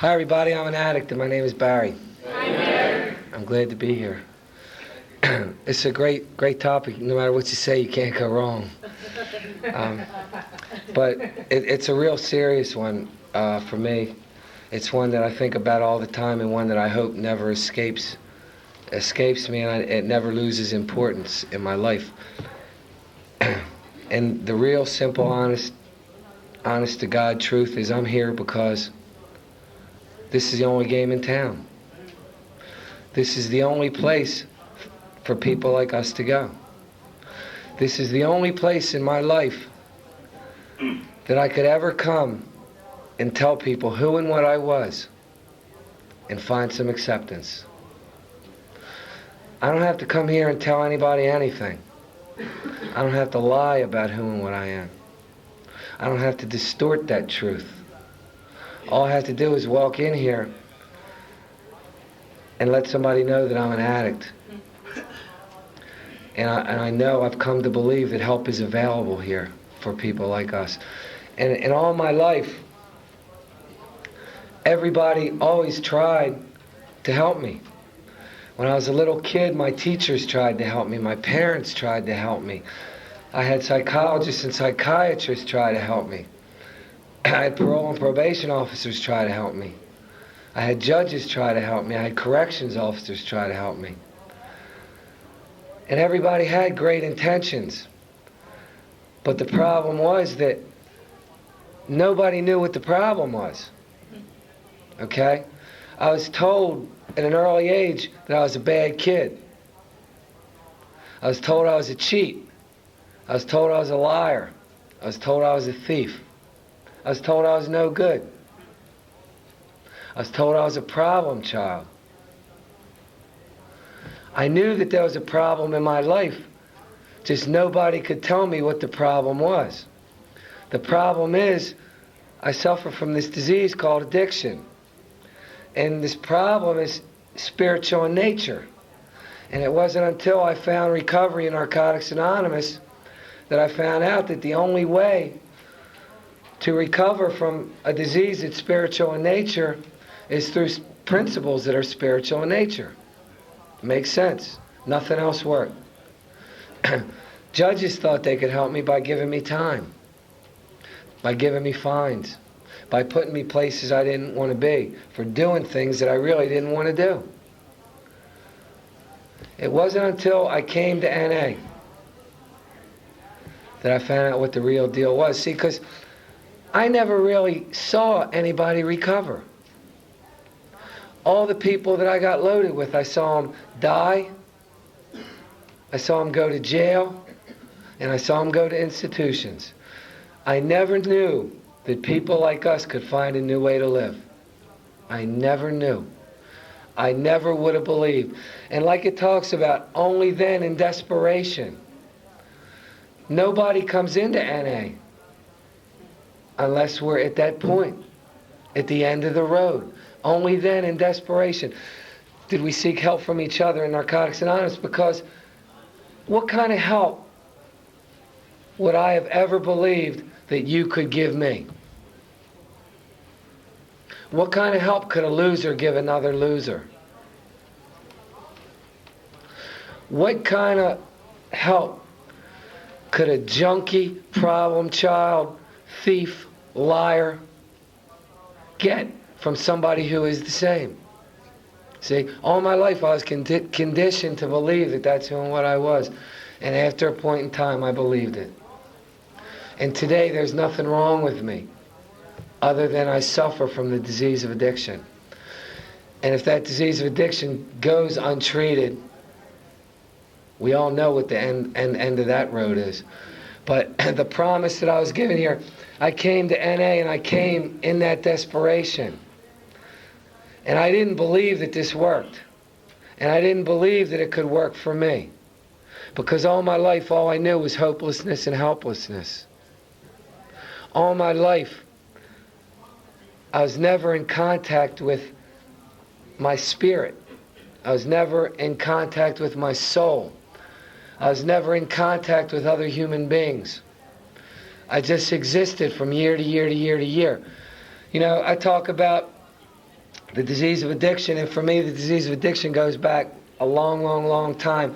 Hi everybody, I'm an addict and my name is Barry. Hi, Barry. I'm glad to be here. It's a great topic. No matter what you say, you can't go wrong. But it's a real serious one for me. It's one that I think about all the time and one that I hope never escapes me, and it never loses importance in my life. And the real simple, honest to God truth is I'm here because this is the only game in town. This is the only place for people like us to go. This is the only place in my life that I could ever come and tell people who and what I was and find some acceptance. I don't have to come here and tell anybody anything. I don't have to lie about who and what I am. I don't have to distort that truth. All I have to do is walk in here and let somebody know that I'm an addict. And I know I've come to believe that help is available here for people like us. And in all my life, everybody always tried to help me. When I was a little kid, my teachers tried to help me. My parents tried to help me. I had psychologists and psychiatrists try to help me. I had parole and probation officers try to help me. I had judges try to help me. I had corrections officers try to help me. And everybody had great intentions. But the problem was that nobody knew what the problem was. Okay? I was told at an early age that I was a bad kid. I was told I was a cheat. I was told I was a liar. I was told I was a thief. I was told I was no good. I was told I was a problem child. I knew that there was a problem in my life, just nobody could tell me what the problem was. The problem is, I suffer from this disease called addiction. And this problem is spiritual in nature. And it wasn't until I found recovery in Narcotics Anonymous that I found out that the only way to recover from a disease that's spiritual in nature is through principles that are spiritual in nature. Makes sense. Nothing else worked. Judges thought they could help me by giving me time, by giving me fines, by putting me places I didn't want to be, for doing things that I really didn't want to do. It wasn't until I came to NA that I found out what the real deal was. See, because I never really saw anybody recover. All the people that I got loaded with, I saw them die, I saw them go to jail, and I saw them go to institutions. I never knew that people like us could find a new way to live. I never knew. I never would have believed. And like it talks about, only then in desperation. Nobody comes into NA unless we're at that point, at the end of the road. Only then in desperation did we seek help from each other in Narcotics Anonymous, because what kind of help would I have ever believed that you could give me? What kind of help could a loser give another loser? What kind of help could a junkie, problem child, thief, liar get from somebody who is the same? See, all my life I was conditioned to believe that that's who and what I was. And after a point in time, I believed it. And today, there's nothing wrong with me other than I suffer from the disease of addiction. And if that disease of addiction goes untreated, we all know what the end of that road is. But the promise that I was given here, I came to NA and I came in that desperation. And I didn't believe that this worked. And I didn't believe that it could work for me. Because all my life, all I knew was hopelessness and helplessness. All my life, I was never in contact with my spirit. I was never in contact with my soul. I was never in contact with other human beings. I just existed from year to year to year to year. You know, I talk about The disease of addiction, and for me, the disease of addiction goes back a long, long, long time.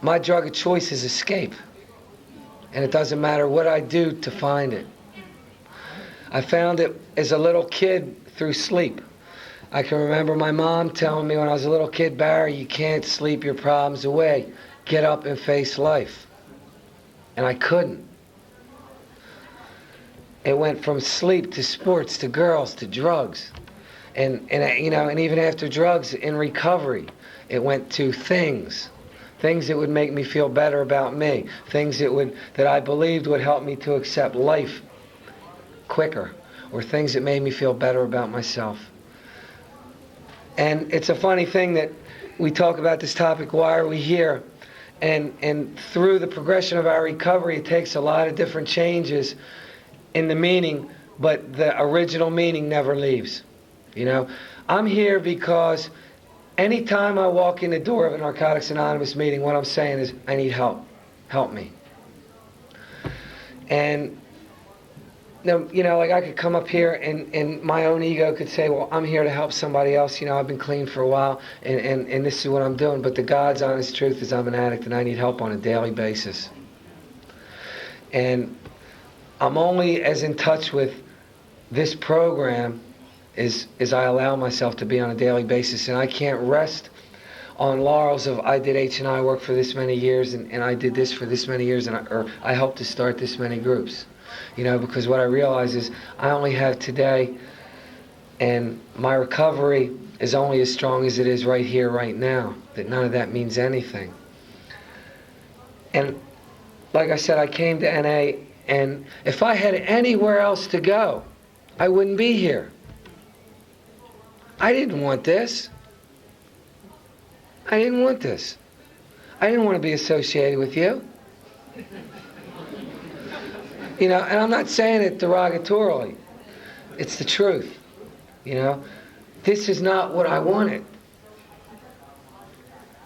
My drug of choice is escape. And it doesn't matter what I do to find it. I found it as a little kid through sleep. I can remember my mom telling me when I was a little kid, Barry, you can't sleep your problems away. Get up and face life. And I couldn't. It went from sleep to sports to girls to drugs. And even after drugs, in recovery, it went to things that would make me feel better about me, things that I believed would help me to accept life quicker, or things that made me feel better about myself. And it's a funny thing that we talk about this topic, why are we here? And through the progression of our recovery, it takes a lot of different changes in the meaning, but the original meaning never leaves. I'm here because anytime I walk in the door of a Narcotics Anonymous meeting, what I'm saying is, I need help. Help me. And like I could come up here and my own ego could say, well, I'm here to help somebody else. I've been clean for a while and this is what I'm doing. But the God's honest truth is I'm an addict and I need help on a daily basis. And I'm only as in touch with this program as I allow myself to be on a daily basis. And I can't rest on laurels of I did H&I work for this many years and I did this for this many years or I helped to start this many groups. Because what I realize is I only have today, and my recovery is only as strong as it is right here, right now, that none of that means anything. And like I said, I came to NA, and if I had anywhere else to go, I wouldn't be here. I didn't want this. I didn't want this. I didn't want to be associated with you. And I'm not saying it derogatorily. It's the truth. This is not what I wanted.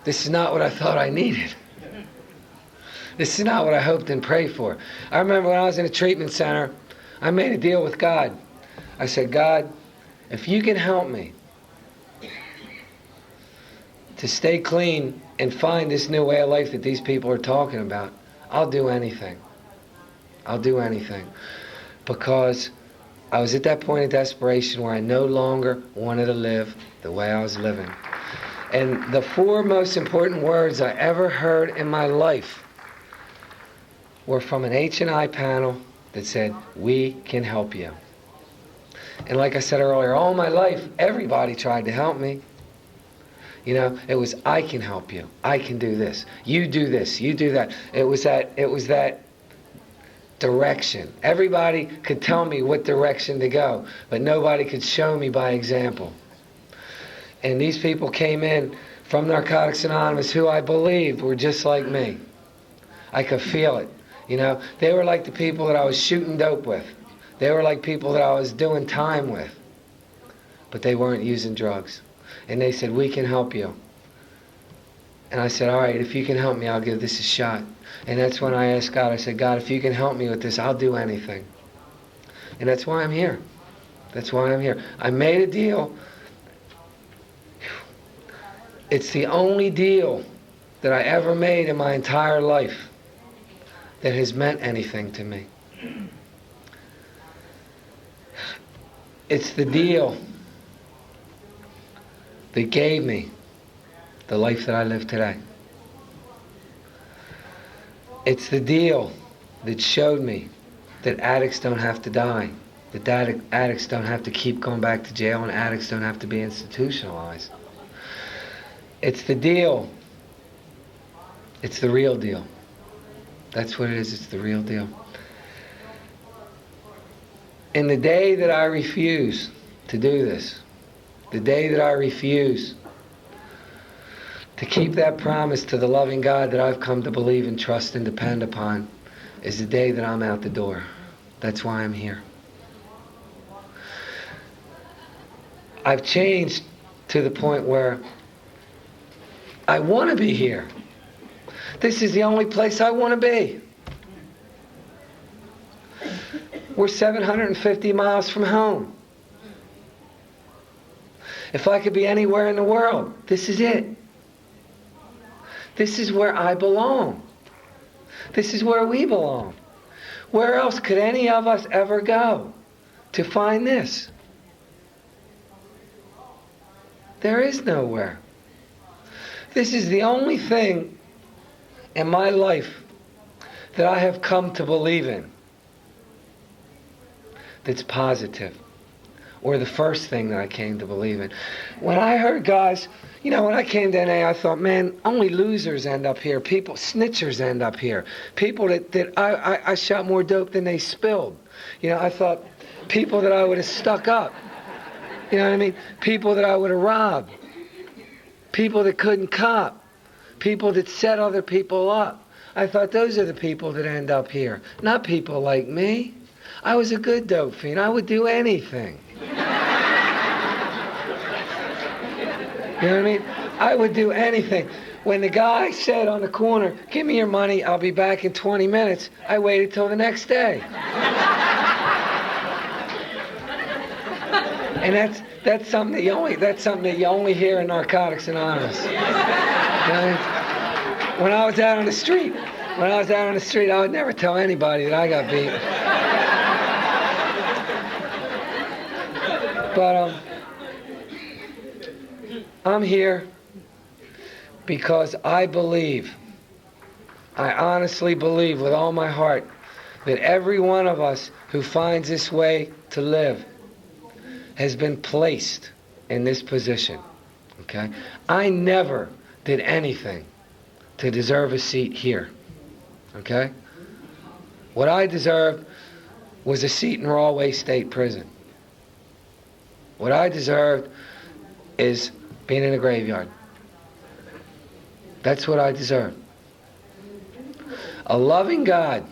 This is not what I thought I needed. This is not what I hoped and prayed for. I remember when I was in a treatment center, I made a deal with God. I said, God, if you can help me to stay clean and find this new way of life that these people are talking about, I'll do anything. I'll do anything. Because I was at that point of desperation where I no longer wanted to live the way I was living. And the 4 most important words I ever heard in my life were from an H&I panel that said, we can help you. And like I said earlier, all my life, everybody tried to help me. It was, I can help you. I can do this. You do this. You do that. It was that direction. Everybody could tell me what direction to go, but nobody could show me by example. And these people came in from Narcotics Anonymous who I believed were just like me. I could feel it. They were like the people that I was shooting dope with. They were like people that I was doing time with. But they weren't using drugs. And they said, we can help you. And I said, all right, if you can help me, I'll give this a shot. And that's when I asked God, I said, God, if you can help me with this, I'll do anything. And that's why I'm here. That's why I'm here. I made a deal. It's the only deal that I ever made in my entire life that has meant anything to me. It's the deal that gave me the life that I live today. It's the deal that showed me that addicts don't have to die, that addicts don't have to keep going back to jail, and addicts don't have to be institutionalized. It's the deal. It's the real deal. That's what it is. It's the real deal. And the day that I refuse to do this, the day that I refuse to keep that promise to the loving God that I've come to believe and trust and depend upon, is the day that I'm out the door. That's why I'm here. I've changed to the point where I want to be here. This is the only place I want to be. We're 750 miles from home. If I could be anywhere in the world, this is it. This is where I belong. This is where we belong. Where else could any of us ever go to find this? There is nowhere. This is the only thing in my life that I have come to believe in that's positive. Or the first thing that I came to believe in. When I heard guys, when I came to NA, I thought, man, only losers end up here. People, snitchers end up here. People that I shot more dope than they spilled. I thought people that I would have stuck up. You know what I mean? People that I would have robbed. People that couldn't cop. People that set other people up. I thought those are the people that end up here. Not people like me. I was a good dope fiend. I would do anything. You know what I mean? I would do anything. When the guy said on the corner, give me your money, I'll be back in 20 minutes, I waited till the next day. And that's something that you only hear in Narcotics Anonymous. You know? When I was out on the street, I would never tell anybody that I got beat. But I'm here because I honestly believe with all my heart that every one of us who finds this way to live has been placed in this position. Okay? I never did anything to deserve a seat here. Okay? What I deserved was a seat in Rahway State Prison. What I deserved is being in a graveyard. That's what I deserved. A loving God,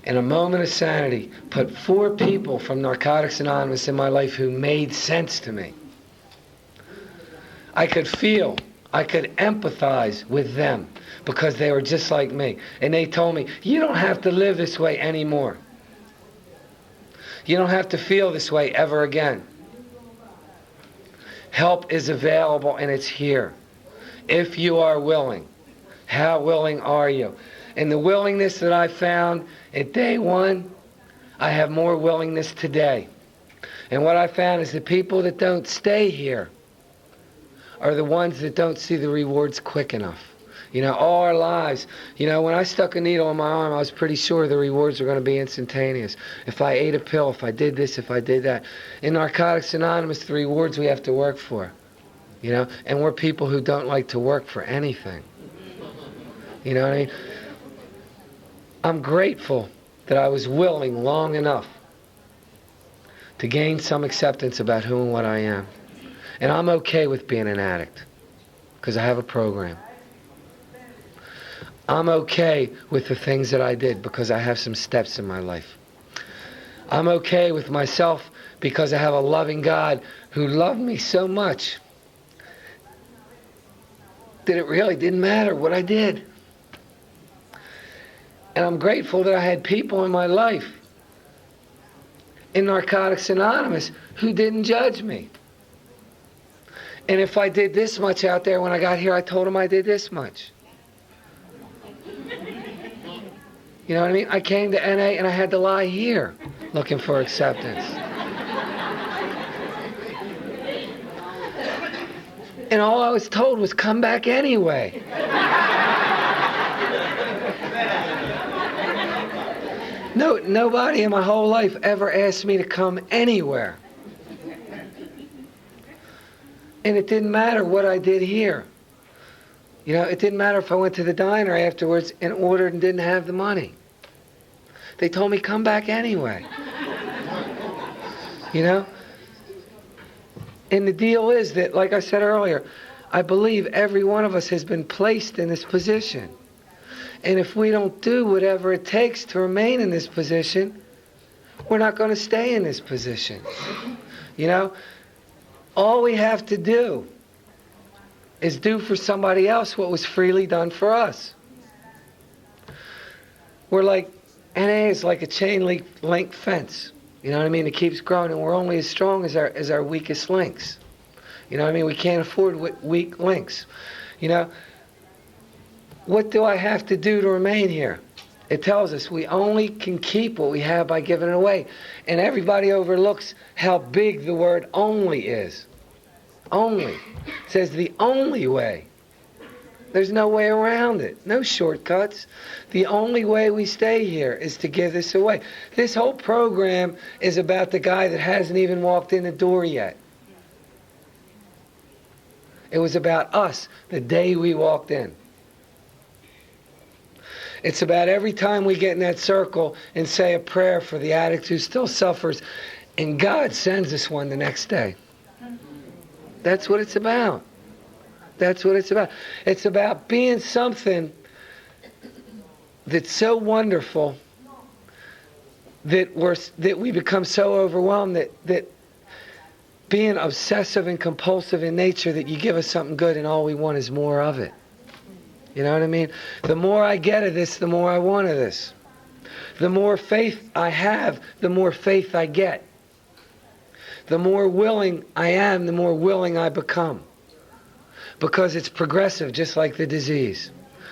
in a moment of sanity, put 4 people from Narcotics Anonymous in my life who made sense to me. I could empathize with them because they were just like me. And they told me, you don't have to live this way anymore. You don't have to feel this way ever again. Help is available and it's here. If you are willing. How willing are you? And the willingness that I found at day one, I have more willingness today. And what I found is the people that don't stay here are the ones that don't see the rewards quick enough. All our lives, when I stuck a needle in my arm, I was pretty sure the rewards were going to be instantaneous. If I ate a pill, if I did this, if I did that. In Narcotics Anonymous, the rewards we have to work for. And we're people who don't like to work for anything. You know what I mean? I'm grateful that I was willing long enough to gain some acceptance about who and what I am. And I'm okay with being an addict because I have a program. I'm okay with the things that I did because I have some steps in my life. I'm okay with myself because I have a loving God who loved me so much that it really didn't matter what I did. And I'm grateful that I had people in my life in Narcotics Anonymous who didn't judge me. And if I did this much out there when I got here, I told them I did this much. You know what I mean? I came to NA and I had to lie here looking for acceptance. And all I was told was come back anyway. Nobody in my whole life ever asked me to come anywhere. And it didn't matter what I did here. It didn't matter if I went to the diner afterwards and ordered and didn't have the money. They told me come back anyway. And the deal is that, like I said earlier, I believe every one of us has been placed in this position. And if we don't do whatever it takes to remain in this position, we're not going to stay in this position. All we have to do is do for somebody else what was freely done for us. NA is like a chain link fence. You know what I mean? It keeps growing, and we're only as strong as our weakest links. You know what I mean? We can't afford weak links. You know, what do I have to do to remain here? It tells us we only can keep what we have by giving it away. And everybody overlooks how big the word only is. Only. It says the only way. There's no way around it. No shortcuts. The only way we stay here is to give this away. This whole program is about the guy that hasn't even walked in the door yet. It was about us the day we walked in. It's about every time we get in that circle and say a prayer for the addict who still suffers, and God sends us one the next day. That's what it's about. That's what it's about. It's about being something that's so wonderful that we become so overwhelmed that being obsessive and compulsive in nature, that you give us something good and all we want is more of it. You know what I mean? The more I get of this, the more I want of this. The more faith I have, the more faith I get. The more willing I am, the more willing I become. Because it's progressive, just like the disease.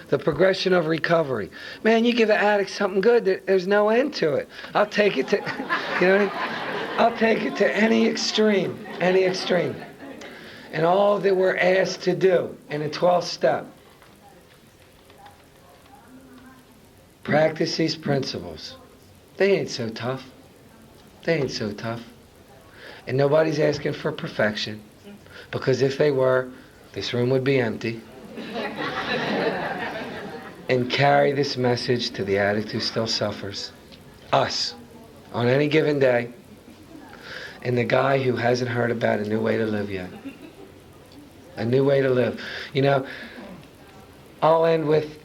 The progression of recovery. Man, you give an addict something good, there's no end to it. I'll take it to, you know what I mean? I'll take it to any extreme. And all that we're asked to do in the 12th step. Practice these principles. They ain't so tough. And nobody's asking for perfection. Because if they were, this room would be empty. And carry this message to the addict who still suffers. Us. On any given day. And the guy who hasn't heard about a new way to live yet. A new way to live. You know, I'll end with,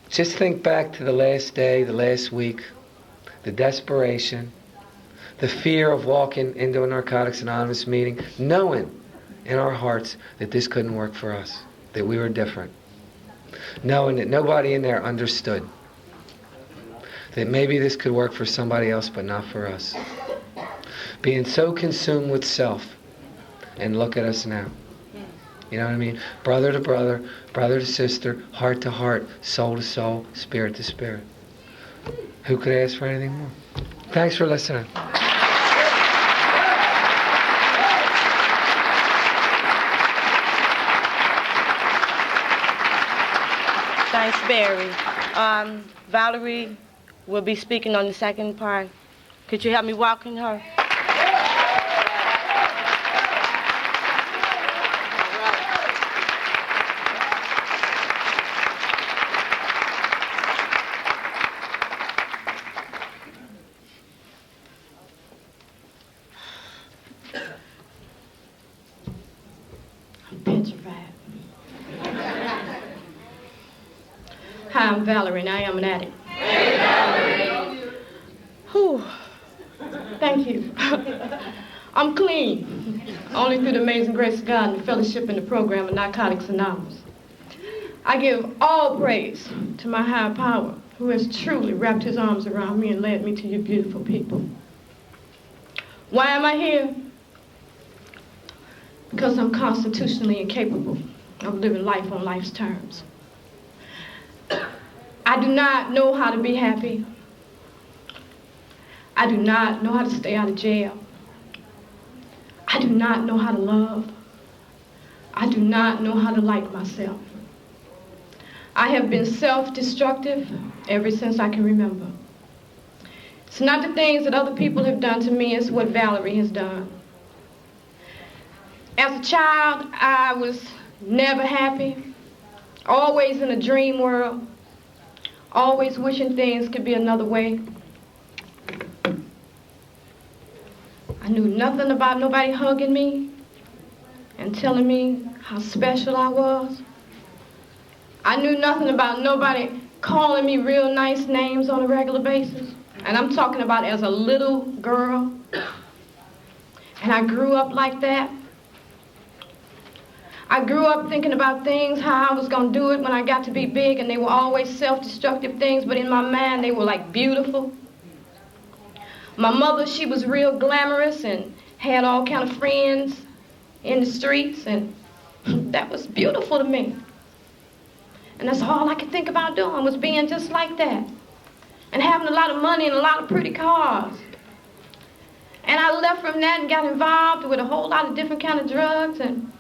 just think back to the last day, the last week, the desperation, the fear of walking into a Narcotics Anonymous meeting, knowing in our hearts that this couldn't work for us, that we were different. Knowing that nobody in there understood. That maybe this could work for somebody else, but not for us. Being so consumed with self. And look at us now. You know what I mean? Brother to brother, brother to sister, heart to heart, soul to soul, spirit to spirit. Who could ask for anything more? Thanks for listening. Thanks, Barry. Valerie will be speaking on the second part. Could you help me welcome her? Hi, I'm Valerie, and I am an addict. Hey, Valerie. Whew. Thank you. I'm clean, only through the amazing grace of God and the fellowship in the program of Narcotics Anonymous. I give all praise to my higher power, who has truly wrapped his arms around me and led me to you beautiful people. Why am I here? Because I'm constitutionally incapable of living life on life's terms. I do not know how to be happy. I do not know how to stay out of jail. I do not know how to love. I do not know how to like myself. I have been self-destructive ever since I can remember. It's not the things that other people have done to me, it's what Valerie has done. As a child, I was never happy, always in a dream world, always wishing things could be another way. I knew nothing about nobody hugging me and telling me how special I was. I knew nothing about nobody calling me real nice names on a regular basis. And I'm talking about as a little girl. And I grew up like that. I grew up thinking about things, how I was going to do it when I got to be big, and they were always self-destructive things, but in my mind they were like beautiful. My mother, she was real glamorous and had all kind of friends. in the streets, and that was beautiful to me. And that's all I could think about doing, was being just like that. And having a lot of money and a lot of pretty cars. And I left from that and got involved with a whole lot of different kind of drugs, and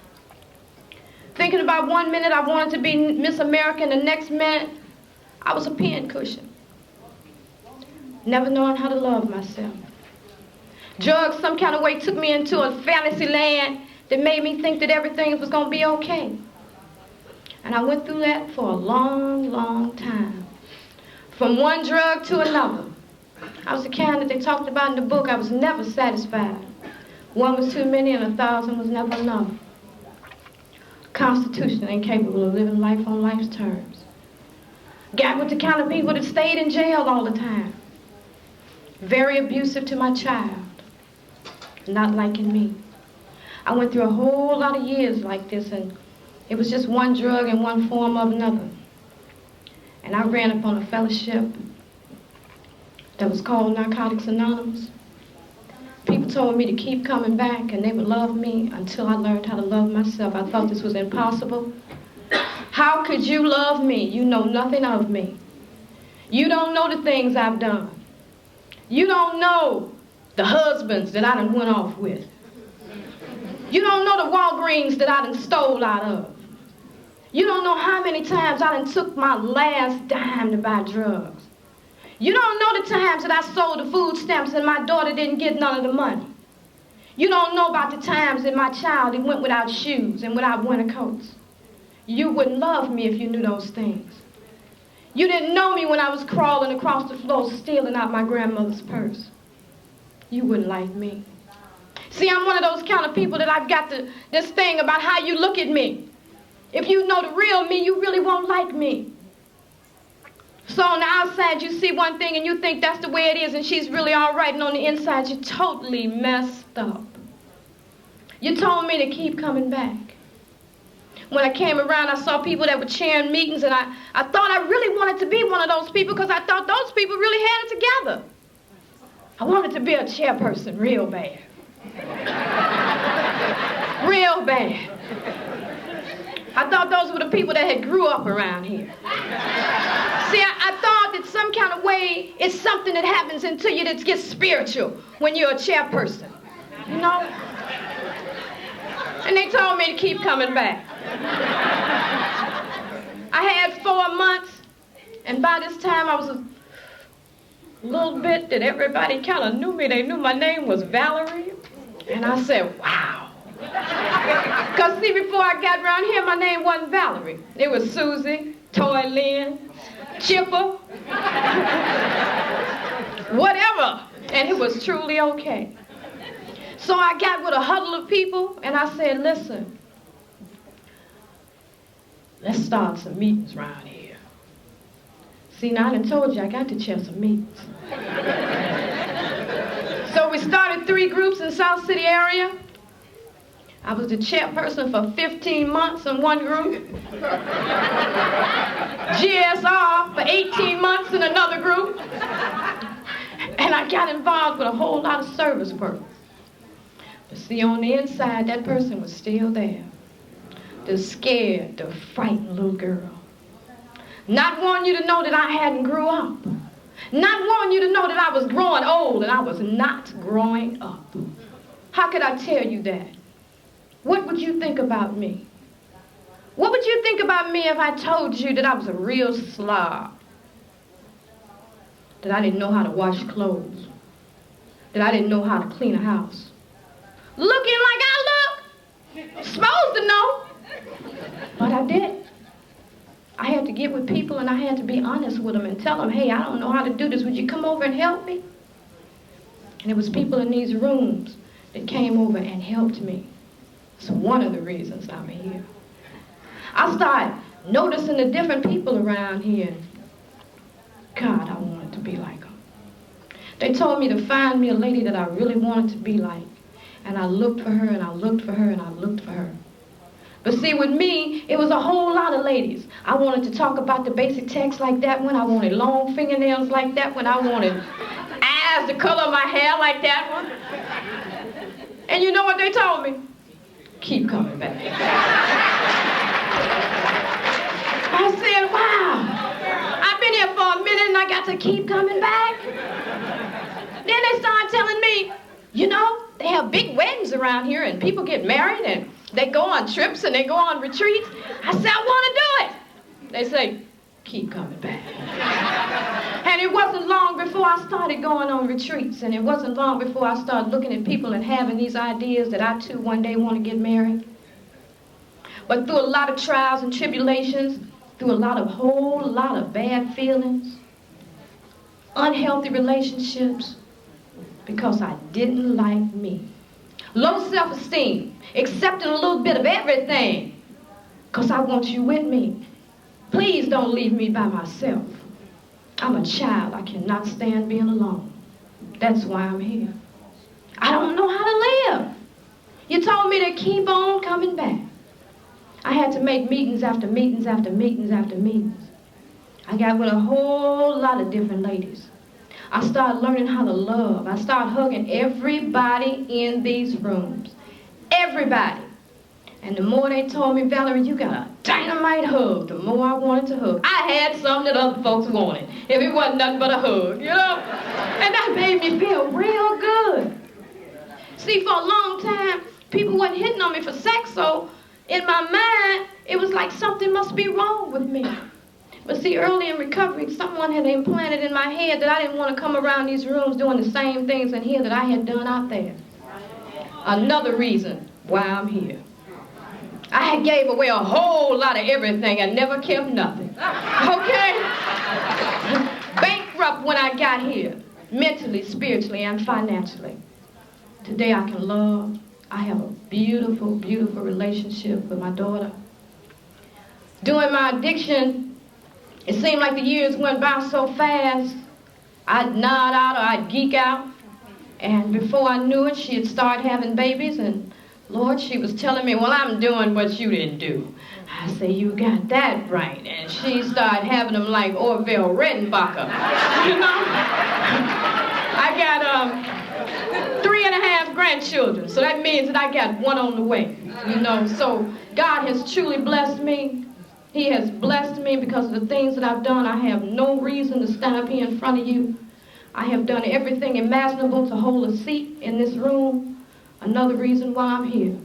thinking about one minute I wanted to be Miss America and the next minute I was a pincushion. Never knowing how to love myself. Drugs some kind of way took me into a fantasy land that made me think that everything was going to be okay. And I went through that for a long, long time. From one drug to another. I was the kind that they talked about in the book. I was never satisfied. One was too many and 1,000 was never enough. Constitution incapable of living life on life's terms. Got with the kind of people that stayed in jail all the time. Very abusive to my child. Not liking me. I went through a whole lot of years like this, and it was just one drug in one form or another. And I ran upon a fellowship that was called Narcotics Anonymous. People told me to keep coming back and they would love me until I learned how to love myself. I thought this was impossible. How could you love me? You know nothing of me. You don't know the things I've done. You don't know the husbands that I done went off with. You don't know the Walgreens that I done stole out of. You don't know how many times I done took my last dime to buy drugs. You don't know the times that I sold the food stamps and my daughter didn't get none of the money. You don't know about the times that my child went without shoes and without winter coats. You wouldn't love me if you knew those things. You didn't know me when I was crawling across the floor stealing out my grandmother's purse. You wouldn't like me. See, I'm one of those kind of people that I've got this thing about how you look at me. If you know the real me, you really won't like me. So on the outside, you see one thing and you think that's the way it is and she's really all right, and on the inside, you're totally messed up. You told me to keep coming back. When I came around, I saw people that were chairing meetings, and I thought I really wanted to be one of those people because I thought those people really had it together. I wanted to be a chairperson real bad. Real bad. I thought those were the people that had grew up around here. See, I thought that some kind of way it's something that happens into you that gets spiritual when you're a chairperson, you know? And they told me to keep coming back. I had 4 months, and by this time I was a little bit that everybody kind of knew me. They knew my name was Valerie, and I said, wow. Because see, before I got around here, my name wasn't Valerie. It was Susie, Toy Lynn, Chipper, whatever, and it was truly okay. So I got with a huddle of people, and I said, listen, let's start some meetings around here. See, now I done told you I got to chair some meetings. So we started 3 groups in the South City area. I was the chairperson for 15 months in one group. GSR for 18 months in another group. And I got involved with a whole lot of service work. But see, on the inside, that person was still there. The scared, the frightened little girl. Not wanting you to know that I hadn't grew up. Not wanting you to know that I was growing old and I was not growing up. How could I tell you that? What would you think about me? What would you think about me if I told you that I was a real slob? That I didn't know how to wash clothes? That I didn't know how to clean a house? Looking like I look? Supposed to know. But I didn't. I had to get with people and I had to be honest with them and tell them, hey, I don't know how to do this. Would you come over and help me? And it was people in these rooms that came over and helped me. It's one of the reasons I'm here. I started noticing the different people around here. God, I wanted to be like them. They told me to find me a lady that I really wanted to be like. And I looked for her, and I looked for her, and I looked for her. But see, with me, it was a whole lot of ladies. I wanted to talk about the basic text like that one. I wanted long fingernails like that one. I wanted eyes the color of my hair like that one. And you know what they told me? keep coming back. I said, wow, I've been here for a minute and I got to keep coming back. Then they started telling me, you know, they have big weddings around here and people get married and they go on trips and they go on retreats. I said, I want to do it. They say, keep coming back. And it wasn't long before I started going on retreats, and it wasn't long before I started looking at people and having these ideas that I too one day want to get married. But through a lot of trials and tribulations, through a whole lot of bad feelings, unhealthy relationships, because I didn't like me. Low self-esteem, accepting a little bit of everything, because I want you with me. Please don't leave me by myself. I'm a child. I cannot stand being alone. That's why I'm here. I don't know how to live. You told me to keep on coming back. I had to make meetings after meetings after meetings after meetings. I got with a whole lot of different ladies. I started learning how to love. I started hugging everybody in these rooms. Everybody. And the more they told me, Valerie, you got a dynamite hug, the more I wanted to hug. I had something that other folks wanted. If it wasn't nothing but a hug, you know? And that made me feel real good. See, for a long time, people wasn't hitting on me for sex, so in my mind, it was like something must be wrong with me. But see, early in recovery, someone had implanted in my head that I didn't want to come around these rooms doing the same things in here that I had done out there. Another reason why I'm here. I had gave away a whole lot of everything and never kept nothing. Okay? Bankrupt when I got here, mentally, spiritually, and financially. Today I can love. I have a beautiful, beautiful relationship with my daughter. During my addiction, it seemed like the years went by so fast. I'd nod out or I'd geek out. And before I knew it, she'd start having babies, and Lord, she was telling me, well, I'm doing what you didn't do. I say, you got that right. And she started having them like Orville Redenbacher. You know? I got 3.5 grandchildren, so that means that I got one on the way. You know, so God has truly blessed me. He has blessed me because of the things that I've done. I have no reason to stand up here in front of you. I have done everything imaginable to hold a seat in this room. Another reason why I'm here.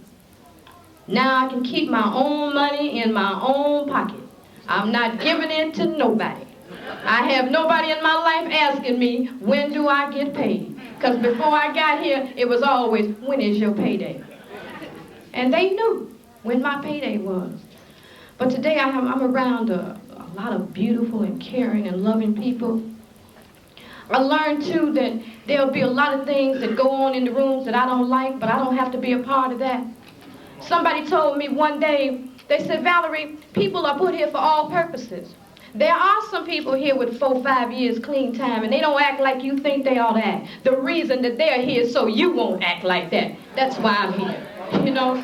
Now I can keep my own money in my own pocket. I'm not giving it to nobody. I have nobody in my life asking me, when do I get paid? Because before I got here, it was always, when is your payday? And they knew when my payday was. But today I'm around a lot of beautiful and caring and loving people. I learned, too, that there'll be a lot of things that go on in the rooms that I don't like, but I don't have to be a part of that. Somebody told me one day, they said, Valerie, people are put here for all purposes. There are some people here with 4-5 years clean time, and they don't act like you think they ought to act. The reason that they're here is so you won't act like that. That's why I'm here, you know.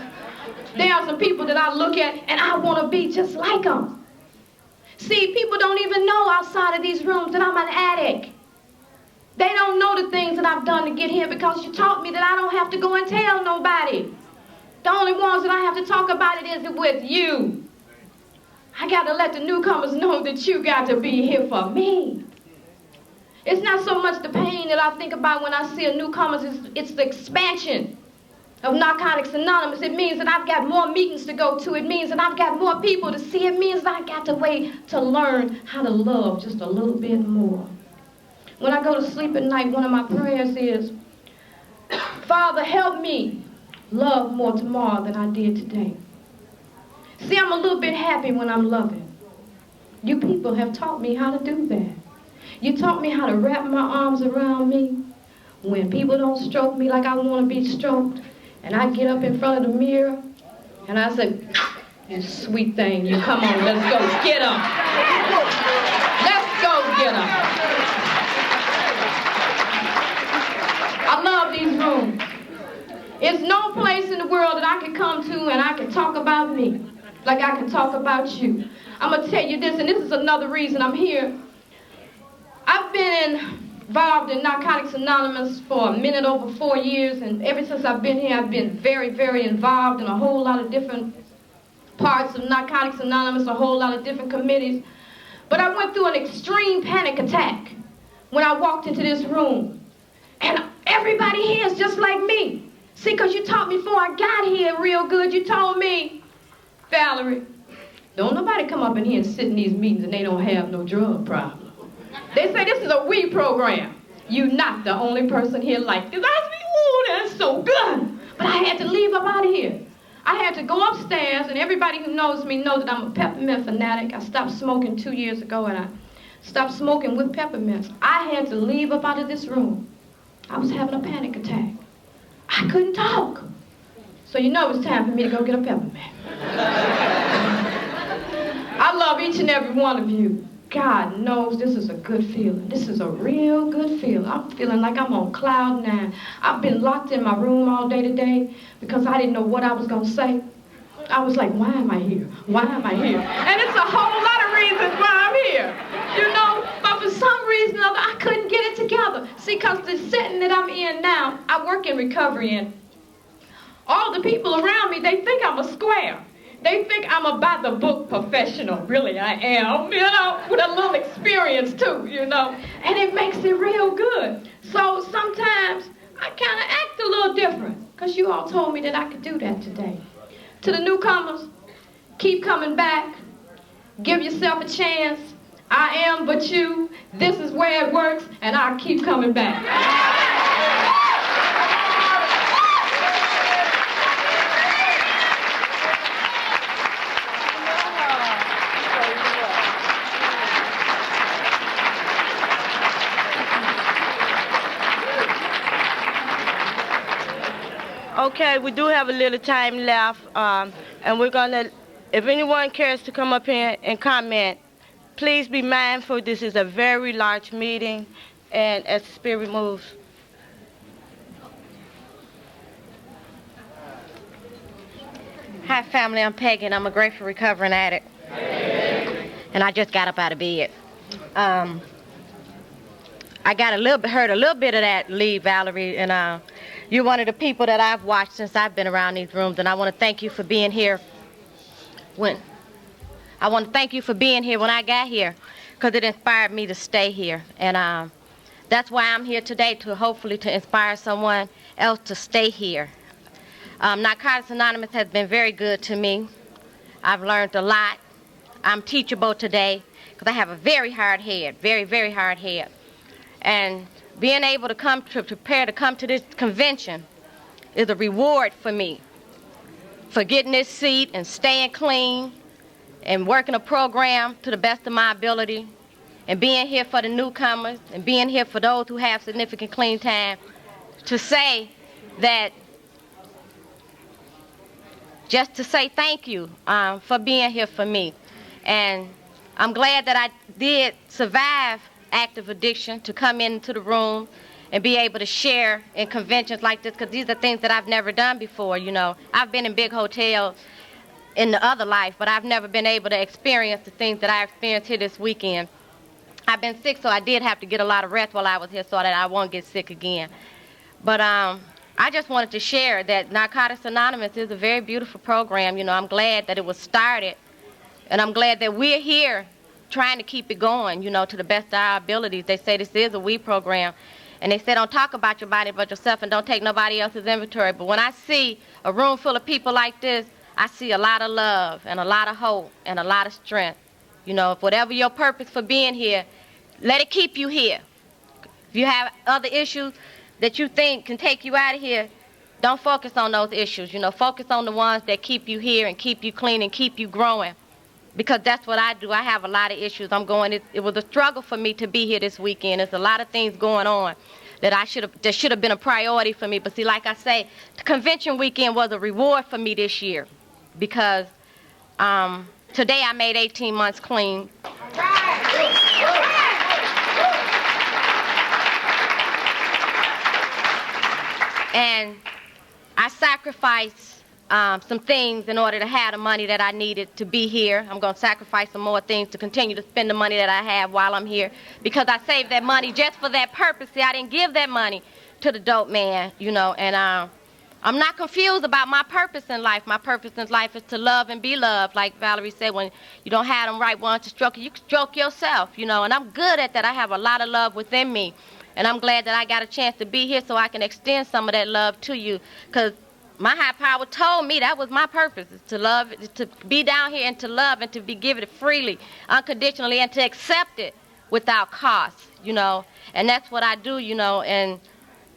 There are some people that I look at, and I want to be just like them. See, people don't even know outside of these rooms that I'm an addict. They don't know the things that I've done to get here because you taught me that I don't have to go and tell nobody. The only ones that I have to talk about it is with you. I got to let the newcomers know that you got to be here for me. It's not so much the pain that I think about when I see a newcomer, it's the expansion of Narcotics Anonymous. It means that I've got more meetings to go to. It means that I've got more people to see. It means that I got to wait to learn how to love just a little bit more. When I go to sleep at night, one of my prayers is, Father, help me love more tomorrow than I did today. See, I'm a little bit happy when I'm loving. You people have taught me how to do that. You taught me how to wrap my arms around me when people don't stroke me like I want to be stroked. And I get up in front of the mirror and I say, you sweet thing, you come on, let's go get 'em. Let's go get 'em. I love these rooms. It's no place in the world that I can come to and I can talk about me like I can talk about you. I'm going to tell you this, and this is another reason I'm here. I've been in involved in Narcotics Anonymous for a minute over 4 years, and ever since I've been here, I've been very, very involved in a whole lot of different parts of Narcotics Anonymous, a whole lot of different committees. But I went through an extreme panic attack when I walked into this room. And everybody here is just like me. See, because you taught me before I got here real good, you told me, Valerie, don't nobody come up in here and sit in these meetings and they don't have no drug problem. They say this is a we program. You're not the only person here like this. I said, ooh, that's so good. But I had to leave up out of here. I had to go upstairs, and everybody who knows me knows that I'm a peppermint fanatic. I stopped smoking 2 years ago, and I stopped smoking with peppermints. I had to leave up out of this room. I was having a panic attack. I couldn't talk. So you know it was time for me to go get a peppermint. I love each and every one of you. God knows this is a good feeling. This is a real good feeling. I'm feeling like I'm on cloud 9. I've been locked in my room all day today because I didn't know what I was going to say. I was like, why am I here? Why am I here? And it's a whole lot of reasons why I'm here, you know? But for some reason or other, I couldn't get it together. See, because the setting that I'm in now, I work in recovery, and all the people around me, they think I'm a square. They think I'm a by-the-book professional. Really, I am, you know, with a little experience, too, you know. And it makes it real good. So sometimes I kind of act a little different, because you all told me that I could do that today. To the newcomers, keep coming back. Give yourself a chance. I am but you. This is where it works, and I'll keep coming back. Okay, we do have a little time left, and we're gonna, if anyone cares to come up here and comment, please be mindful this is a very large meeting, and as the spirit moves. Hi family, I'm Peggy and I'm a grateful recovering addict. And I just got up out of bed. I heard a little bit of that lead, Valerie, and you're one of the people that I've watched since I've been around these rooms, and I want to thank you for being here when I got here, because it inspired me to stay here. And that's why I'm here today, to hopefully to inspire someone else to stay here. Narcotics Anonymous has been very good to me. I've learned a lot. I'm teachable today because I have a very hard head, very, very hard head. And being able to prepare to come to this convention is a reward for me for getting this seat and staying clean and working a program to the best of my ability and being here for the newcomers and being here for those who have significant clean time, to say that, just to say thank you for being here for me. And I'm glad that I did survive active addiction, to come into the room and be able to share in conventions like this, because these are things that I've never done before, you know. I've been in big hotels in the other life, but I've never been able to experience the things that I experienced here this weekend. I've been sick, so I did have to get a lot of rest while I was here so that I won't get sick again. But I just wanted to share that Narcotics Anonymous is a very beautiful program. You know, I'm glad that it was started, and I'm glad that we're here trying to keep it going, you know, to the best of our abilities. They say this is a we program, and they say don't talk about your body but yourself, and don't take nobody else's inventory. But when I see a room full of people like this, I see a lot of love and a lot of hope and a lot of strength. You know, if whatever your purpose for being here, let it keep you here. If you have other issues that you think can take you out of here, don't focus on those issues. You know, focus on the ones that keep you here and keep you clean and keep you growing. Because that's what I do. I have a lot of issues. It was a struggle for me to be here this weekend. There's a lot of things going on that should have been a priority for me. But see, like I say, the convention weekend was a reward for me this year, because today I made 18 months clean. And I sacrificed some things in order to have the money that I needed to be here. I'm going to sacrifice some more things to continue to spend the money that I have while I'm here, because I saved that money just for that purpose. See, I didn't give that money to the dope man, you know, and I'm not confused about my purpose in life. My purpose in life is to love and be loved. Like Valerie said, when you don't have them right ones to stroke you, can stroke yourself, you know, and I'm good at that. I have a lot of love within me, and I'm glad that I got a chance to be here so I can extend some of that love to you, because my high power told me that was my purpose, is to love, to be down here and to love and to be given it freely, unconditionally, and to accept it without cost, you know, and that's what I do, you know, and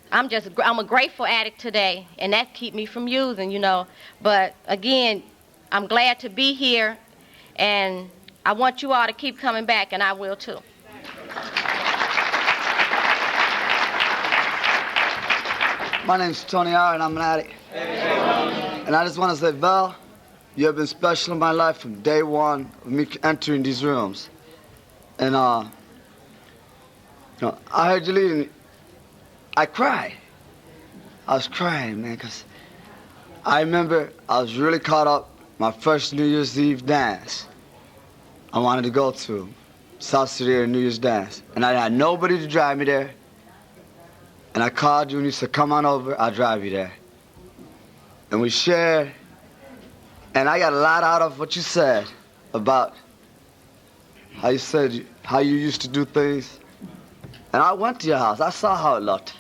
I'm a grateful addict today, and that keep me from using, you know, but again, I'm glad to be here, and I want you all to keep coming back, and I will too. My name's Tony R, and I'm an addict. And I just want to say, Val, you have been special in my life from day one of me entering these rooms. And, you know, I heard you leaving. I cried. I was crying, man, because I remember I was really caught up my first New Year's Eve dance. I wanted to go to South City New Year's dance. And I had nobody to drive me there. And I called you and you said, come on over, I'll drive you there. And we shared, and I got a lot out of what you said about how you said how you used to do things. And I went to your house, I saw how it looked.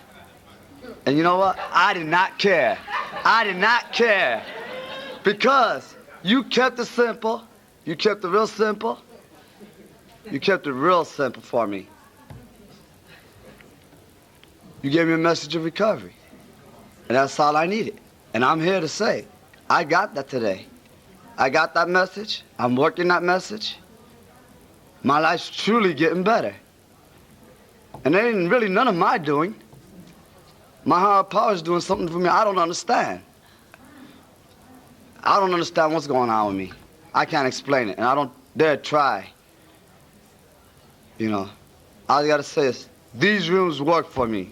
And you know what? I did not care. I did not care. Because you kept it simple. You kept it real simple. You kept it real simple for me. You gave me a message of recovery. And that's all I needed. And I'm here to say, I got that today. I got that message. I'm working that message. My life's truly getting better. And it ain't really none of my doing. My higher power's doing something for me I don't understand. I don't understand what's going on with me. I can't explain it, and I don't dare try. You know, all I gotta say is, these rooms work for me.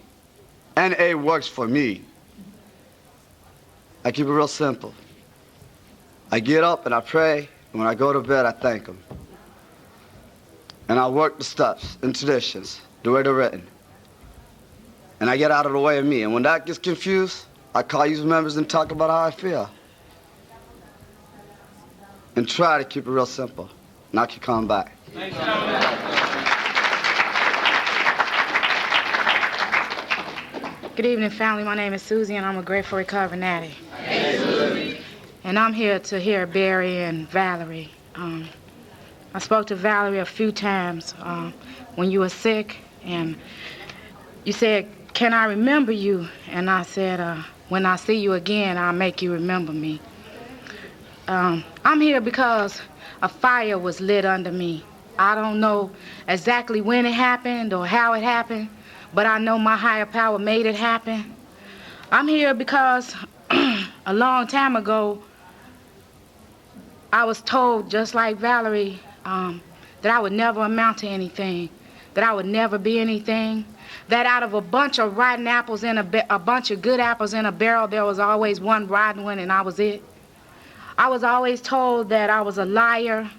NA works for me. I keep it real simple. I get up and I pray, and when I go to bed, I thank him. And I work the steps and traditions, the way they're written. And I get out of the way of me. And when that gets confused, I call you members and talk about how I feel. And try to keep it real simple. And I'll keep coming back. Good evening, family. My name is Susie, and I'm a grateful recovering addict. Hey, Susie. And I'm here to hear Barry and Valerie. I spoke to Valerie a few times when you were sick, and you said, can I remember you? And I said, when I see you again, I'll make you remember me. I'm here because a fire was lit under me. I don't know exactly when it happened or how it happened, but I know my higher power made it happen. I'm here because a long time ago, I was told, just like Valerie, that I would never amount to anything, that I would never be anything, that out of a bunch of rotten apples in a bunch of good apples in a barrel, there was always one rotten one, and I was it. I was always told that I was a liar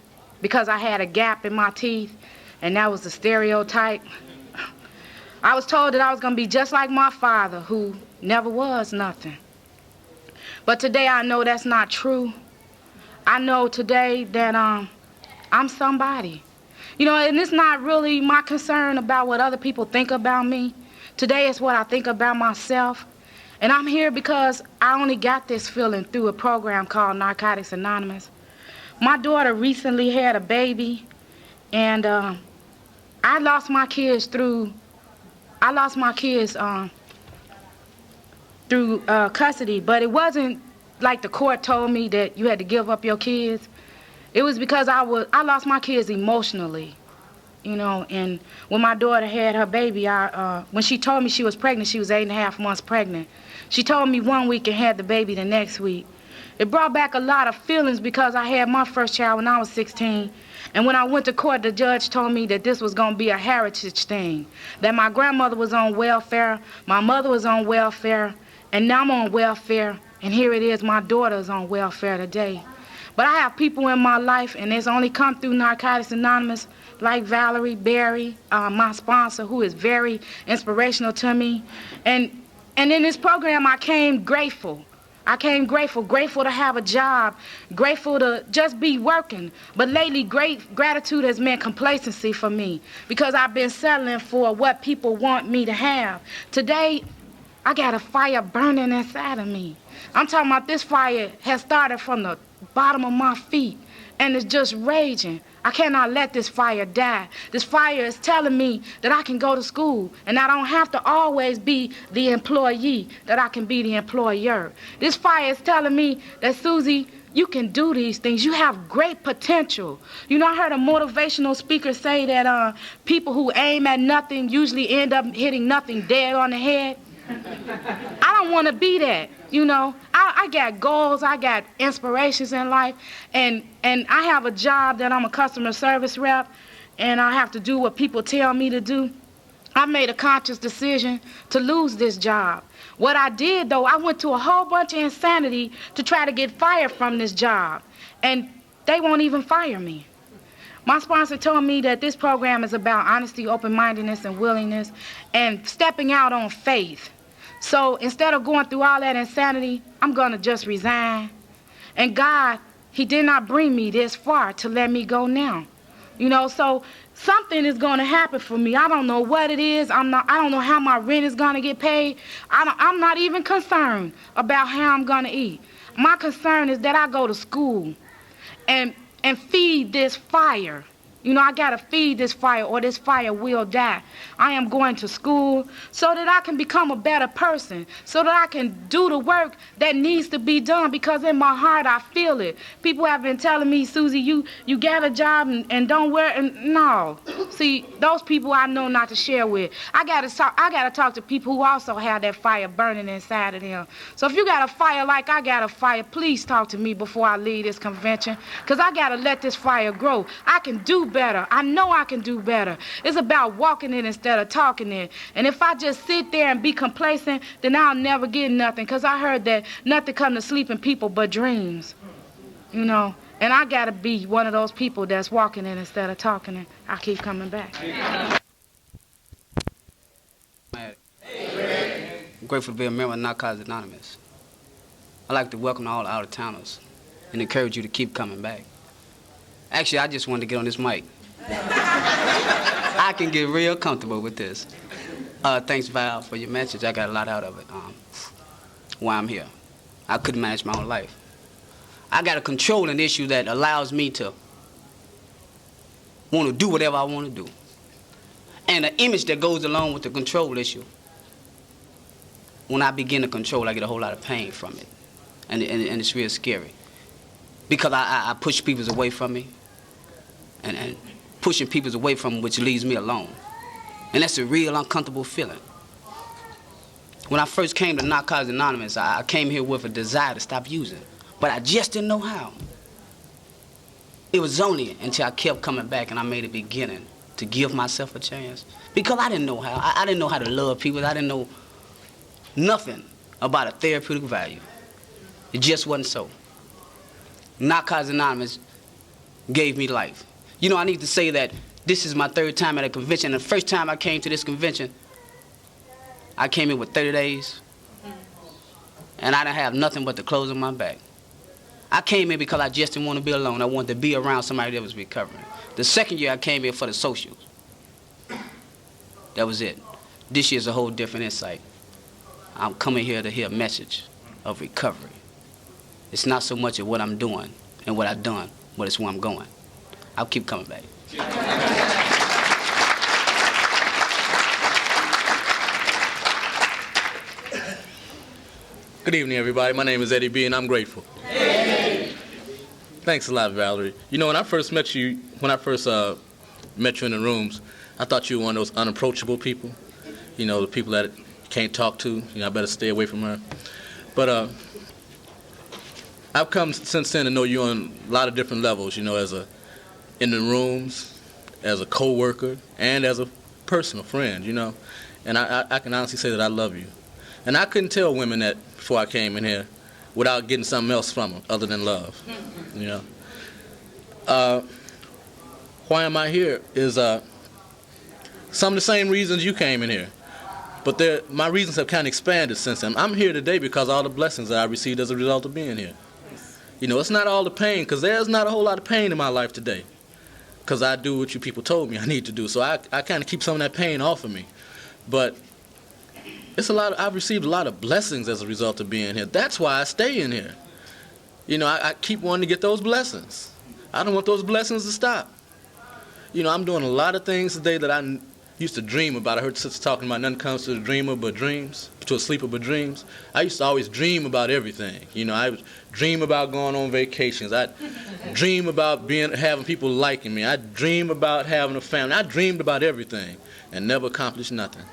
because I had a gap in my teeth, and that was the stereotype. I was told that I was going to be just like my father, who never was nothing. But today I know that's not true. I know today that I'm somebody. You know, and it's not really my concern about what other people think about me. Today it's what I think about myself. And I'm here because I only got this feeling through a program called Narcotics Anonymous. My daughter recently had a baby, and I lost my kids through custody, but it wasn't like the court told me that you had to give up your kids. It was because I lost my kids emotionally, you know. And when my daughter had her baby, when she told me she was pregnant, she was 8.5 months pregnant. She told me one week and had the baby the next week. It brought back a lot of feelings because I had my first child when I was 16. And when I went to court, the judge told me that this was going to be a heritage thing, that my grandmother was on welfare, my mother was on welfare, and now I'm on welfare, And here it is, my daughter's on welfare today. But I have people in my life, and it's only come through Narcotics Anonymous, like Valerie, Barry, my sponsor, who is very inspirational to me. And in this program, I came grateful. I came grateful to have a job, grateful to just be working. But lately, gratitude has meant complacency for me because I've been settling for what people want me to have. Today, I got a fire burning inside of me. I'm talking about this fire has started from the bottom of my feet, and it's just raging. I cannot let this fire die. This fire is telling me that I can go to school, and I don't have to always be the employee, that I can be the employer. This fire is telling me that, Susie, you can do these things. You have great potential. You know, I heard a motivational speaker say that people who aim at nothing usually end up hitting nothing dead on the head. I don't want to be that, you know. I got goals, I got inspirations in life, and I have a job that I'm a customer service rep, and I have to do what people tell me to do. I made a conscious decision to lose this job. What I did, though, I went to a whole bunch of insanity to try to get fired from this job, and they won't even fire me. My sponsor told me that this program is about honesty, open-mindedness, and willingness, and stepping out on faith. So instead of going through all that insanity, I'm going to just resign. And God, he did not bring me this far to let me go now. You know, so something is going to happen for me. I don't know what it is. I don't know how my rent is going to get paid. I'm not even concerned about how I'm going to eat. My concern is that I go to school and feed this fire. You know, I got to feed this fire or this fire will die. I am going to school so that I can become a better person, so that I can do the work that needs to be done, because in my heart I feel it. People have been telling me, Susie, you got a job and don't wear, and no. See, those people I know not to share with. I got to talk to people who also have that fire burning inside of them. So if you got a fire like I got a fire, please talk to me before I leave this convention, because I got to let this fire grow. I can do better. I know I can do better. It's about walking it instead of talking it. And if I just sit there and be complacent, then I'll never get nothing, because I heard that nothing come to sleeping people but dreams. You know, and I got to be one of those people that's walking it instead of talking it. I keep coming back. I'm grateful to be a member of Narcotics Anonymous. I'd like to welcome all the out-of-towners and encourage you to keep coming back. Actually, I just wanted to get on this mic. I can get real comfortable with this. Thanks, Val, for your message. I got a lot out of it. Why I'm here. I couldn't manage my own life. I got a controlling issue that allows me to want to do whatever I want to do. And the image that goes along with the control issue, when I begin to control, I get a whole lot of pain from it. And it's real scary. Because I push people away from me. And pushing people away from me, which leaves me alone. And that's a real uncomfortable feeling. When I first came to Narcotics Anonymous, I came here with a desire to stop using. But I just didn't know how. It was only until I kept coming back and I made a beginning to give myself a chance. Because I didn't know how. I didn't know how to love people. I didn't know nothing about a therapeutic value. It just wasn't so. Narcotics Anonymous gave me life. You know, I need to say that this is my third time at a convention. And the first time I came to this convention, I came in with 30 days. And I didn't have nothing but the clothes on my back. I came in because I just didn't want to be alone. I wanted to be around somebody that was recovering. The second year, I came in for the socials. That was it. This year's a whole different insight. I'm coming here to hear a message of recovery. It's not so much of what I'm doing and what I've done, but it's where I'm going. I'll keep coming back. Good evening, everybody. My name is Eddie B, and I'm grateful. Hey. Thanks a lot, Valerie. You know, when I first met you in the rooms, I thought you were one of those unapproachable people. You know, the people that you can't talk to. You know, I better stay away from her. But I've come since then to know you on a lot of different levels. You know, in the rooms, as a co-worker, and as a personal friend. You know, and I can honestly say that I love you. And I couldn't tell women that before I came in here without getting something else from them other than love. You know. Why am I here is some of the same reasons you came in here. But my reasons have kind of expanded since then. I'm here today because of all the blessings that I received as a result of being here. You know, it's not all the pain, because there's not a whole lot of pain in my life today. Because I do what you people told me I need to do. So I kind of keep some of that pain off of me. But I've received a lot of blessings as a result of being here. That's why I stay in here. You know, I keep wanting to get those blessings. I don't want those blessings to stop. You know, I'm doing a lot of things today that I used to dream about. I heard sisters talking about nothing comes to the dreamer but dreams, to a sleeper but dreams. I used to always dream about everything. You know, I would dream about going on vacations. I dream about having people liking me. I dream about having a family. I dreamed about everything and never accomplished nothing.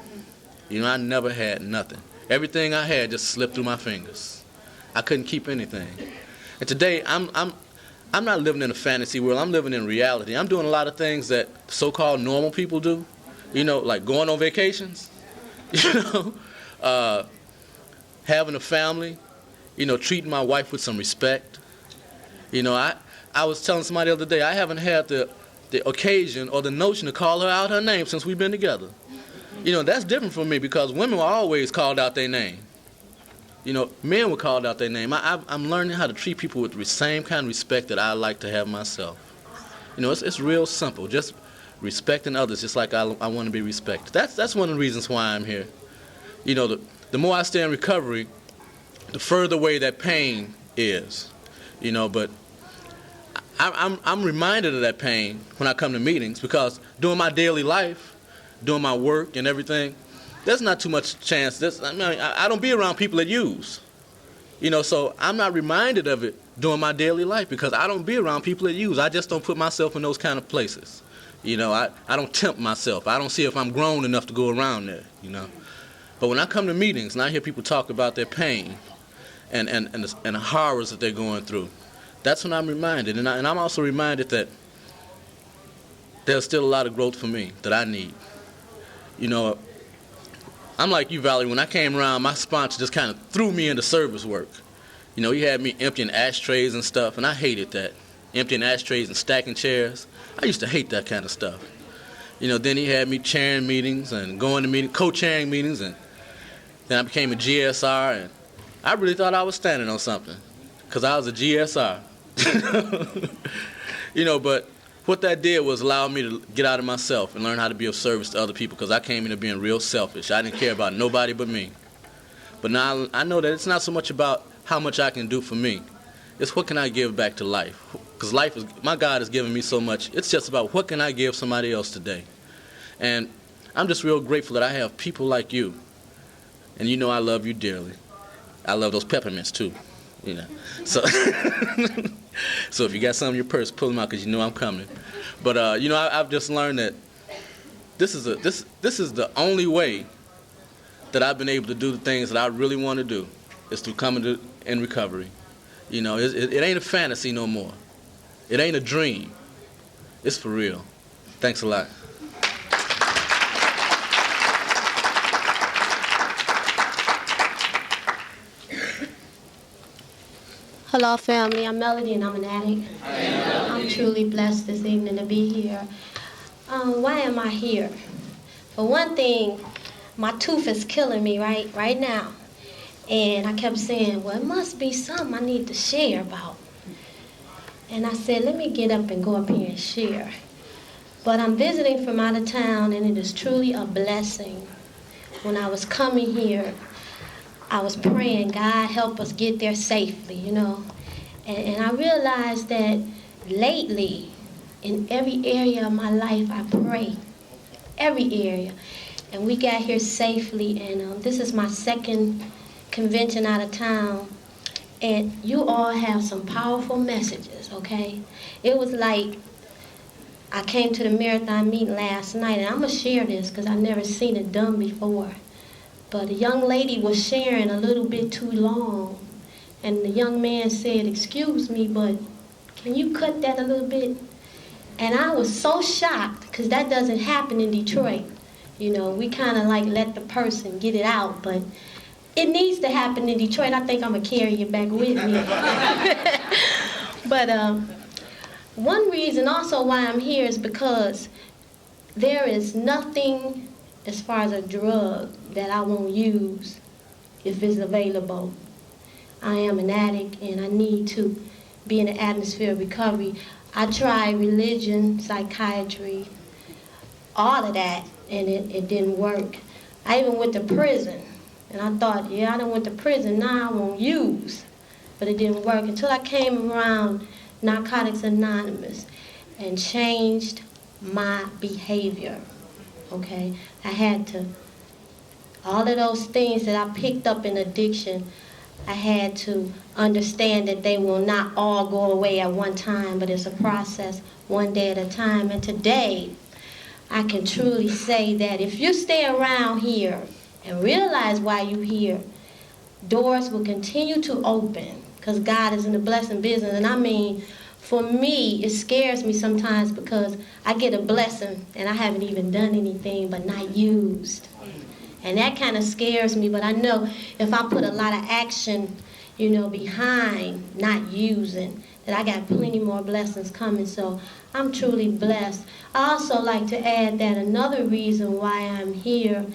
You know, I never had nothing. Everything I had just slipped through my fingers. I couldn't keep anything. And today, I'm not living in a fantasy world. I'm living in reality. I'm doing a lot of things that so-called normal people do. You know, like going on vacations, you know, having a family, you know, treating my wife with some respect. You know, I was telling somebody the other day, I haven't had the occasion or the notion to call her out her name since we've been together. You know, that's different from me because women were always called out their name. You know, men were called out their name. I'm learning how to treat people with the same kind of respect that I like to have myself. You know, it's real simple. Just respecting others just like I want to be respected. That's one of the reasons why I'm here. You know, the more I stay in recovery, the further away that pain is. You know, but I'm reminded of that pain when I come to meetings because during my daily life, doing my work and everything, there's not too much chance. I don't be around people that use. You know, so I'm not reminded of it during my daily life because I don't be around people that use. I just don't put myself in those kind of places. You know, I don't tempt myself. I don't see if I'm grown enough to go around there, you know. But when I come to meetings and I hear people talk about their pain and the horrors that they're going through, that's when I'm reminded. And I'm also reminded that there's still a lot of growth for me that I need. You know, I'm like you, Valerie. When I came around, my sponsor just kind of threw me into service work. You know, he had me emptying ashtrays and stuff, and I hated that. Emptying ashtrays and stacking chairs. I used to hate that kind of stuff. You know, then he had me chairing meetings and going to meetings, co-chairing meetings, and then I became a GSR, and I really thought I was standing on something because I was a GSR. You know, but what that did was allow me to get out of myself and learn how to be of service to other people because I came into being real selfish. I didn't care about nobody but me. But now I know that it's not so much about how much I can do for me. It's what can I give back to life. Because my God has given me so much. It's just about what can I give somebody else today. And I'm just real grateful that I have people like you. And you know I love you dearly. I love those peppermints too, you know. So, so if you got some in your purse, pull them out because you know I'm coming. But you know, I've just learned that this is the only way that I've been able to do the things that I really want to do is through coming in recovery. You know, it ain't a fantasy no more. It ain't a dream. It's for real. Thanks a lot. Hello, family. I'm Melody, and I'm an addict. I'm truly blessed this evening to be here. Why am I here? For one thing, my tooth is killing me right now. And I kept saying, well, it must be something I need to share about. And I said, let me get up and go up here and share. But I'm visiting from out of town, and it is truly a blessing. When I was coming here, I was praying, God, help us get there safely, you know. And I realized that lately, in every area of my life, I pray. Every area. And we got here safely, and this is my second convention out of town. And you all have some powerful messages, okay? It was like I came to the marathon meeting last night, and I'm going to share this because I've never seen it done before. But a young lady was sharing a little bit too long, and the young man said, excuse me, but can you cut that a little bit? And I was so shocked because that doesn't happen in Detroit. You know, we kind of like let the person get it out, but it needs to happen in Detroit. I think I'm going to carry it back with me. But one reason also why I'm here is because there is nothing as far as a drug that I won't use if it's available. I am an addict and I need to be in an atmosphere of recovery. I tried religion, psychiatry, all of that, and it didn't work. I even went to prison, and I thought, yeah, I done went to prison, now I won't use. But it didn't work until I came around Narcotics Anonymous and changed my behavior, okay? I had to, all of those things that I picked up in addiction, I had to understand that they will not all go away at one time, but it's a process, one day at a time. And today, I can truly say that if you stay around here and realize why you're here, doors will continue to open because God is in the blessing business. And I mean, for me, it scares me sometimes because I get a blessing and I haven't even done anything but not used. And that kind of scares me, but I know if I put a lot of action, you know, behind not using, that I got plenty more blessings coming, so I'm truly blessed. I also like to add that another reason why I'm here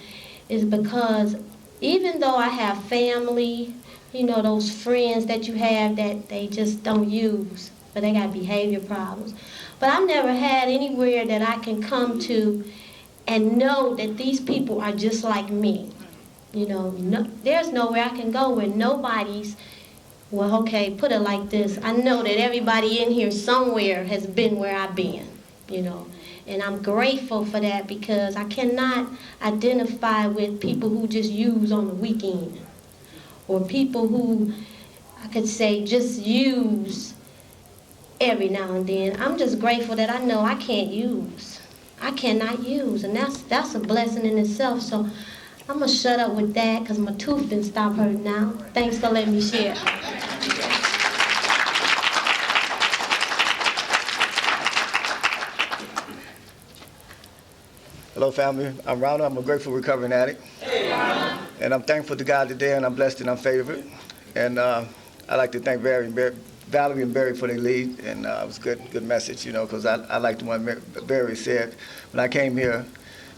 is because even though I have family, you know, those friends that you have that they just don't use, but they got behavior problems. But I've never had anywhere that I can come to and know that these people are just like me. You know, there's nowhere I can go where nobody's, well, okay, put it like this. I know that everybody in here somewhere has been where I've been, you know. And I'm grateful for that because I cannot identify with people who just use on the weekend or people who, I could say, just use every now and then. I'm just grateful that I know I can't use. I cannot use, and that's a blessing in itself. So I'm going to shut up with that because my tooth didn't stop hurting now. Thanks for letting me share. Hello, family. I'm Ronald. I'm a grateful recovering addict. Hey, and I'm thankful to God today, and I'm blessed and I'm favored. And I'd like to thank Valerie and Barry for their lead, and it was a good message, you know, because I like the one Barry said. When I came here,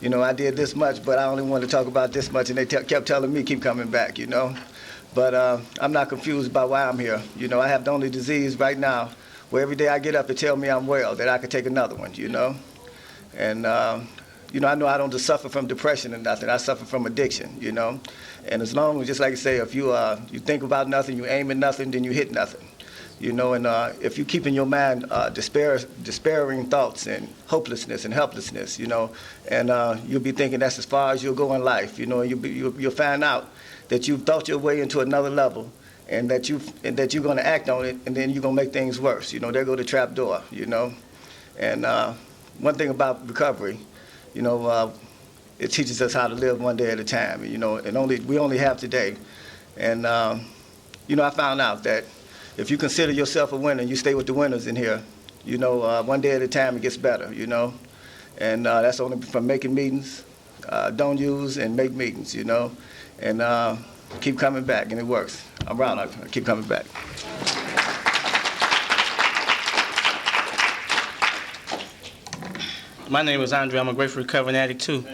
you know, I did this much, but I only wanted to talk about this much, and they kept telling me, keep coming back, you know. But I'm not confused by why I'm here. You know, I have the only disease right now where every day I get up and tell me I'm well, that I could take another one, you know. And, you know, I know I don't just suffer from depression or nothing. I suffer from addiction, you know. And as long as, just like I say, if you think about nothing, you aim at nothing, then you hit nothing. You know, and if you keep in your mind despairing thoughts and hopelessness and helplessness, you know, and you'll be thinking that's as far as you'll go in life, you know, and you'll find out that you've thought your way into another level and that you're going to act on it, and then you're going to make things worse. You know, there go the trap door, you know. And one thing about recovery, you know, it teaches us how to live one day at a time, you know, and we only have today. And, you know, I found out that if you consider yourself a winner, you stay with the winners in here, you know, one day at a time it gets better, you know. And that's only from making meetings, don't use and make meetings, you know. And keep coming back, and it works. I'm Ronald, I keep coming back. My name is Andre. I'm a grateful recovering addict too.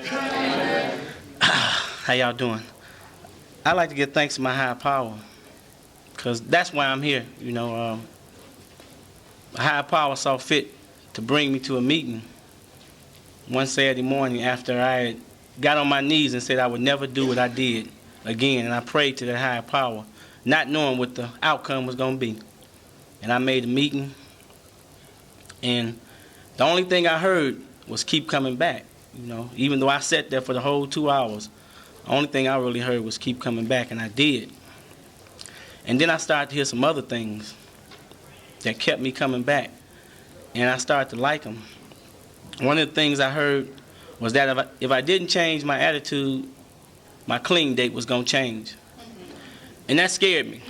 How y'all doing? I like to give thanks to my higher power, because that's why I'm here. You know, a higher power saw fit to bring me to a meeting one Saturday morning after I got on my knees and said I would never do what I did again. And I prayed to that higher power, not knowing what the outcome was going to be. And I made a meeting, and the only thing I heard was keep coming back. You know, even though I sat there for the whole 2 hours, the only thing I really heard was keep coming back, and I did. And then I started to hear some other things that kept me coming back, and I started to like them. One of the things I heard was that if I didn't change my attitude, my clean date was going to change. And that scared me.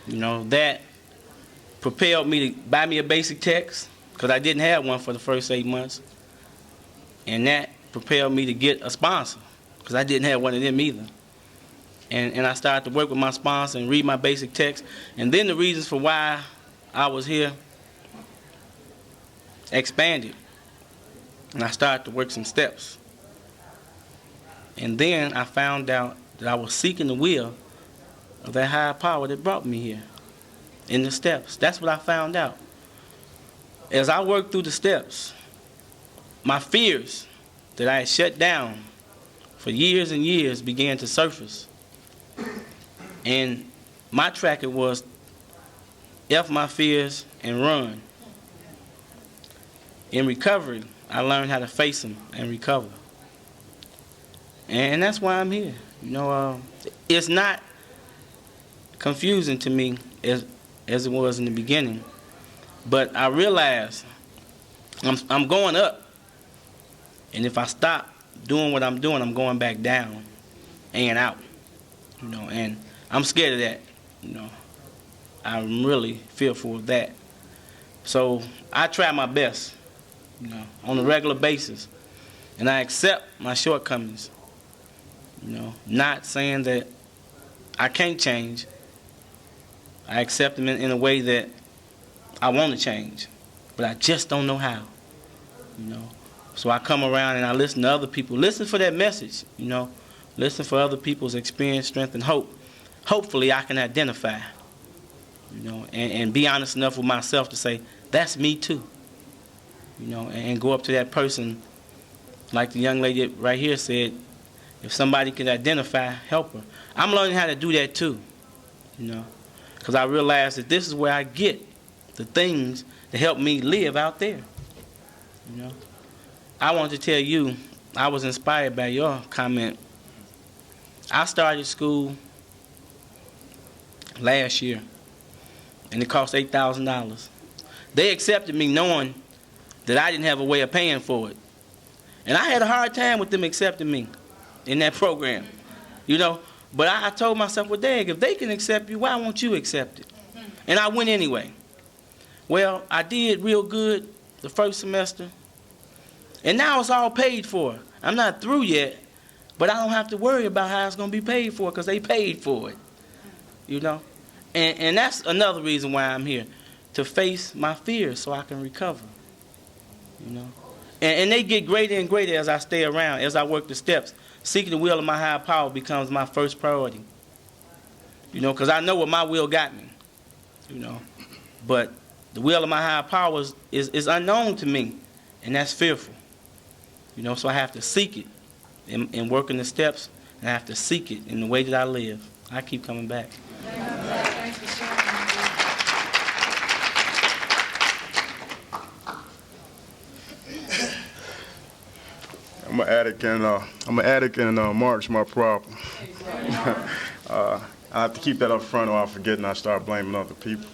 You know, that propelled me to buy me a basic text, because I didn't have one for the first 8 months. And that propelled me to get a sponsor, because I didn't have one of them either. And I started to work with my sponsor and read my basic text. And then the reasons for why I was here expanded. And I started to work some steps. And then I found out that I was seeking the will of that higher power that brought me here in the steps. That's what I found out. As I worked through the steps, my fears that I had shut down for years and years began to surface. And my tracker was F my fears and run. In recovery, I learned how to face them and recover. And that's why I'm here. You know, it's not confusing to me as it was in the beginning, but I realized I'm going up, and if I stop doing what I'm doing, I'm going back down and out. You know, and I'm scared of that. You know, I'm really fearful of that. So I try my best, you know, on a regular basis, and I accept my shortcomings. You know, not saying that I can't change. I accept them in a way that I want to change, but I just don't know how. You know, so I come around and I listen to other people. Listen for that message. You know, listen for other people's experience, strength, and hope. Hopefully, I can identify. You know, and be honest enough with myself to say that's me too. You know, and go up to that person, like the young lady right here said. If somebody can identify, help her. I'm learning how to do that too, you know, because I realize that this is where I get the things that help me live out there, you know. I want to tell you, I was inspired by your comment. I started school last year, and it cost $8,000. They accepted me knowing that I didn't have a way of paying for it. And I had a hard time with them accepting me in that program, you know. But I told myself, well, dang, if they can accept you, why won't you accept it? And I went anyway. Well, I did real good the first semester, and now it's all paid for. I'm not through yet, but I don't have to worry about how it's going to be paid for because they paid for it, you know. And that's another reason why I'm here, to face my fears so I can recover, you know. And they get greater and greater as I stay around, as I work the steps. Seeking the will of my higher power becomes my first priority. You know, because I know what my will got me. You know, but the will of my higher power is unknown to me, and that's fearful. You know, so I have to seek it in working the steps, and I have to seek it in the way that I live. I keep coming back. I'm an addict and Mark's my problem. I have to keep that up front or I forget and I start blaming other people.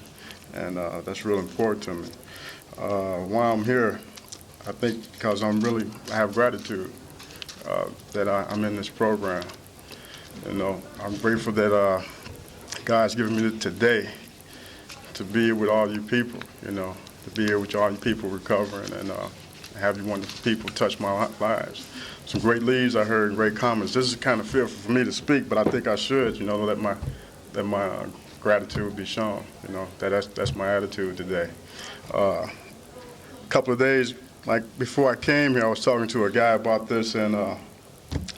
And that's real important to me. Why I'm here, I think because I have gratitude that I'm in this program. You know, I'm grateful that God's given me today to be here with all you people, you know, to be here with all you people recovering and have you wonderful people touch my lives. Some great leads I heard, great comments. This is kind of fearful for me to speak, but I think I should, you know, let my gratitude be shown. You know, that's my attitude today. A couple of days, like before I came here, I was talking to a guy about this, and I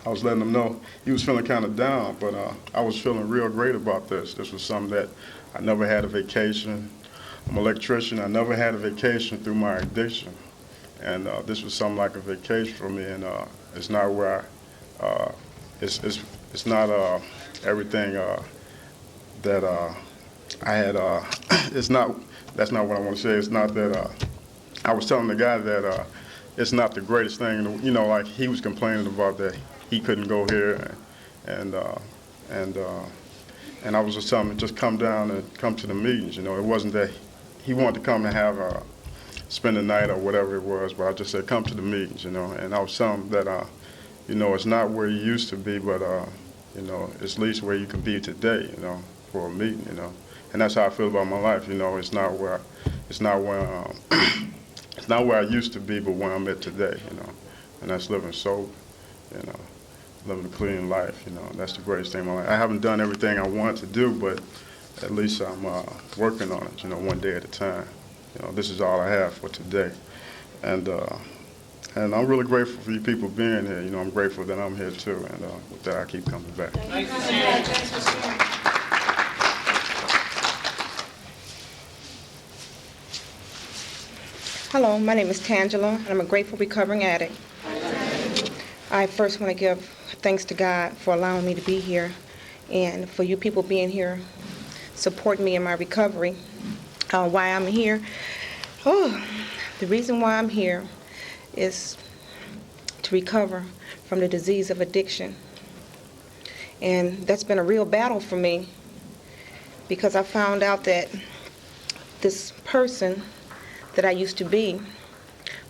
was letting him know he was feeling kind of down, but I was feeling real great about this. This was something that I never had a vacation. I'm an electrician. I never had a vacation through my addiction. And this was something like a vacation for me, and it's not where it's not everything that I had. It's not. That's not what I want to say. It's not that. I was telling the guy that it's not the greatest thing. You know, like he was complaining about that he couldn't go here, and I was just telling him just come down and come to the meetings. You know, it wasn't that he wanted to come and have spend the night or whatever it was, but I just said come to the meetings. You know, and I was telling him that you know, it's not where you used to be, but you know, it's at least where you can be today. You know, for a meeting. You know, and that's how I feel about my life. You know, it's not where it's not where I used to be, but where I'm at today. You know, and that's living sober. You know, living a clean life. You know, that's the greatest thing in my life. I haven't done everything I want to do, but at least I'm working on it, you know, one day at a time. You know, this is all I have for today. And I'm really grateful for you people being here. You know, I'm grateful that I'm here too. And with that, I keep coming back. Hello, my name is Tangela, and I'm a grateful recovering addict. I first want to give thanks to God for allowing me to be here and for you people being here, supporting me in my recovery. Why I'm here? The reason why I'm here is to recover from the disease of addiction. And that's been a real battle for me because I found out that this person that I used to be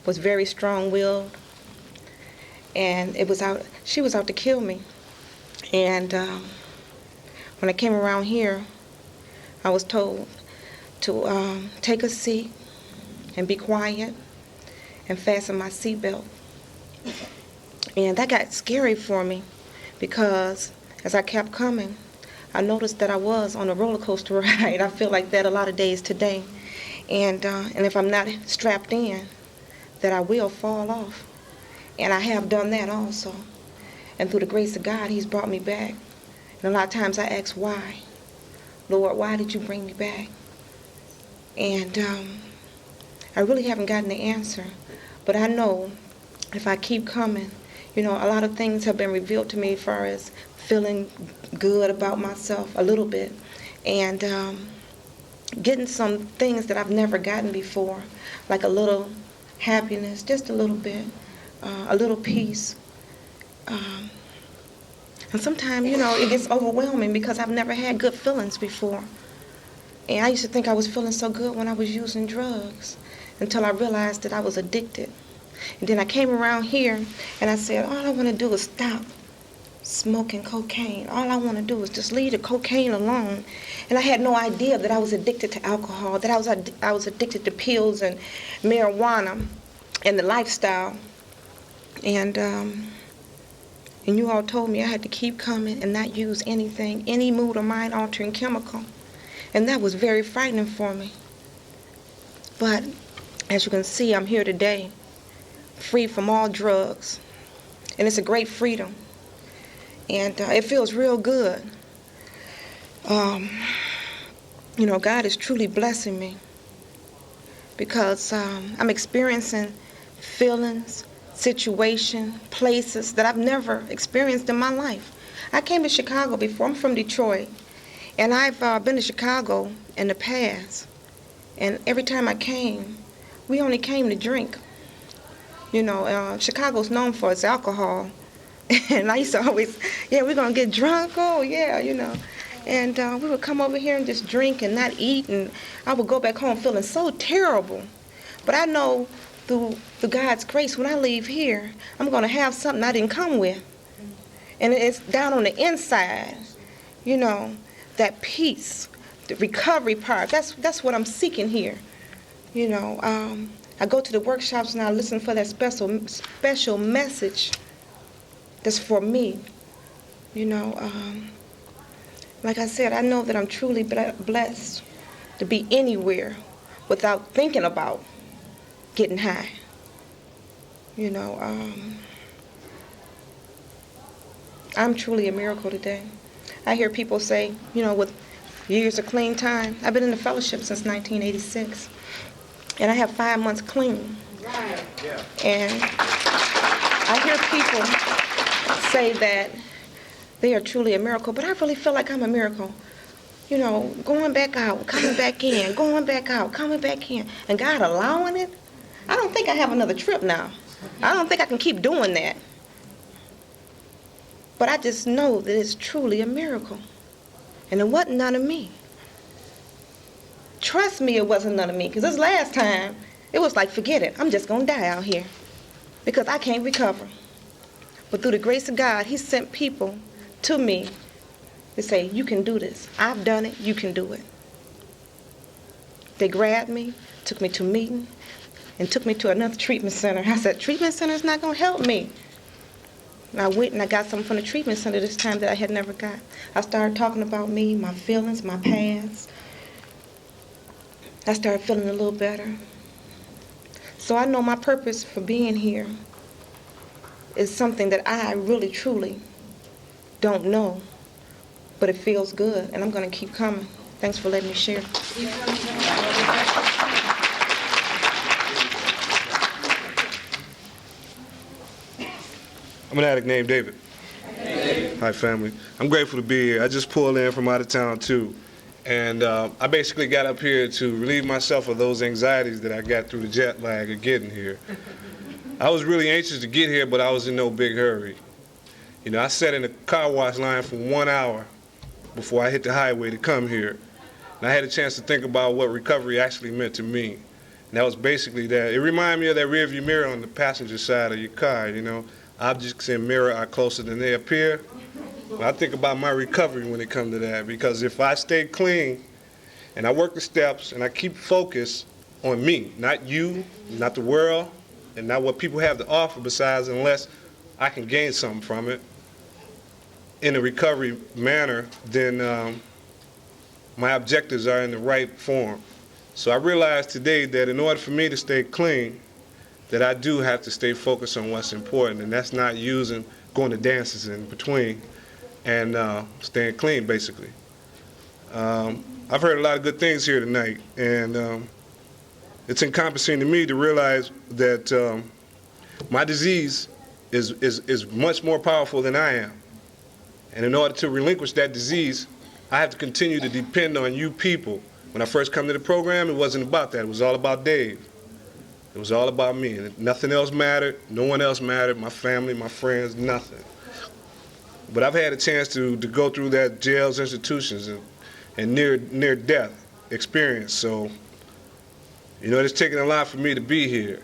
was very strong-willed, and she was out to kill me. And when I came around here, I was told to take a seat and be quiet and fasten my seatbelt. And that got scary for me because as I kept coming, I noticed that I was on a roller coaster ride. I feel like that a lot of days today. And if I'm not strapped in, that I will fall off. And I have done that also. And through the grace of God, He's brought me back. And a lot of times I ask, why? Lord, why did you bring me back? And I really haven't gotten the answer. But I know if I keep coming, you know, a lot of things have been revealed to me as far as feeling good about myself a little bit. And getting some things that I've never gotten before, like a little happiness, just a little bit, a little peace. And sometimes, you know, it gets overwhelming because I've never had good feelings before. And I used to think I was feeling so good when I was using drugs until I realized that I was addicted. And then I came around here and I said, all I want to do is stop smoking cocaine. All I want to do is just leave the cocaine alone. And I had no idea that I was addicted to alcohol, that I was addicted to pills and marijuana and the lifestyle. And you all told me I had to keep coming and not use anything, any mood or mind-altering chemical. And that was very frightening for me. But as you can see, I'm here today, free from all drugs. And it's a great freedom. And it feels real good. You know, God is truly blessing me because I'm experiencing feelings, situations, places that I've never experienced in my life. I came to Chicago before. I'm from Detroit. And I've been to Chicago in the past. And every time I came, we only came to drink. You know, Chicago's known for its alcohol. And I used to always, yeah, we're going to get drunk. Oh, yeah, you know. And we would come over here and just drink and not eat. And I would go back home feeling so terrible. But I know through God's grace, when I leave here, I'm going to have something I didn't come with. And it's down on the inside, you know, that peace, the recovery part. That's what I'm seeking here. You know, I go to the workshops and I listen for that special message that's for me. You know, like I said, I know that I'm truly blessed to be anywhere without thinking about getting high. You know, I'm truly a miracle today. I hear people say, you know, with years of clean time, I've been in the fellowship since 1986, and I have 5 months clean. Right. Yeah. And I hear people say that they are truly a miracle, but I really feel like I'm a miracle. You know, going back out, coming back in, going back out, coming back in, and God allowing it. I don't think I have another trip now. I don't think I can keep doing that. But I just know that it's truly a miracle. And it wasn't none of me. Trust me, it wasn't none of me. Because this last time, it was like, forget it. I'm just going to die out here. Because I can't recover. But through the grace of God, He sent people to me to say, you can do this. I've done it. You can do it. They grabbed me, took me to a meeting, and took me to another treatment center. I said, treatment center's not going to help me. And I went and I got something from the treatment center this time that I had never got. I started talking about me, my feelings, my past. I started feeling a little better. So I know my purpose for being here is something that I really, truly don't know, but it feels good, and I'm going to keep coming. Thanks for letting me share. I'm an addict named David. Hi, family. I'm grateful to be here. I just pulled in from out of town, too. And I basically got up here to relieve myself of those anxieties that I got through the jet lag of getting here. I was really anxious to get here, but I was in no big hurry. You know, I sat in a car wash line for 1 hour before I hit the highway to come here. And I had a chance to think about what recovery actually meant to me. And that was basically that. It reminded me of that rearview mirror on the passenger side of your car, you know. Objects in mirror are closer than they appear. Well, I think about my recovery when it comes to that, because if I stay clean and I work the steps and I keep focused on me, not you, not the world, and not what people have to offer besides, unless I can gain something from it in a recovery manner, then my objectives are in the right form. So I realized today that in order for me to stay clean, that I do have to stay focused on what's important, and that's not going to dances in between and staying clean, basically. I've heard a lot of good things here tonight, and it's encompassing to me to realize that my disease is much more powerful than I am. And in order to relinquish that disease, I have to continue to depend on you people. When I first come to the program, it wasn't about that. It was all about Dave. It was all about me, and nothing else mattered. No one else mattered. My family, my friends, nothing. But I've had a chance to go through that jails, institutions, and near death experience. So, you know, it's taken a lot for me to be here.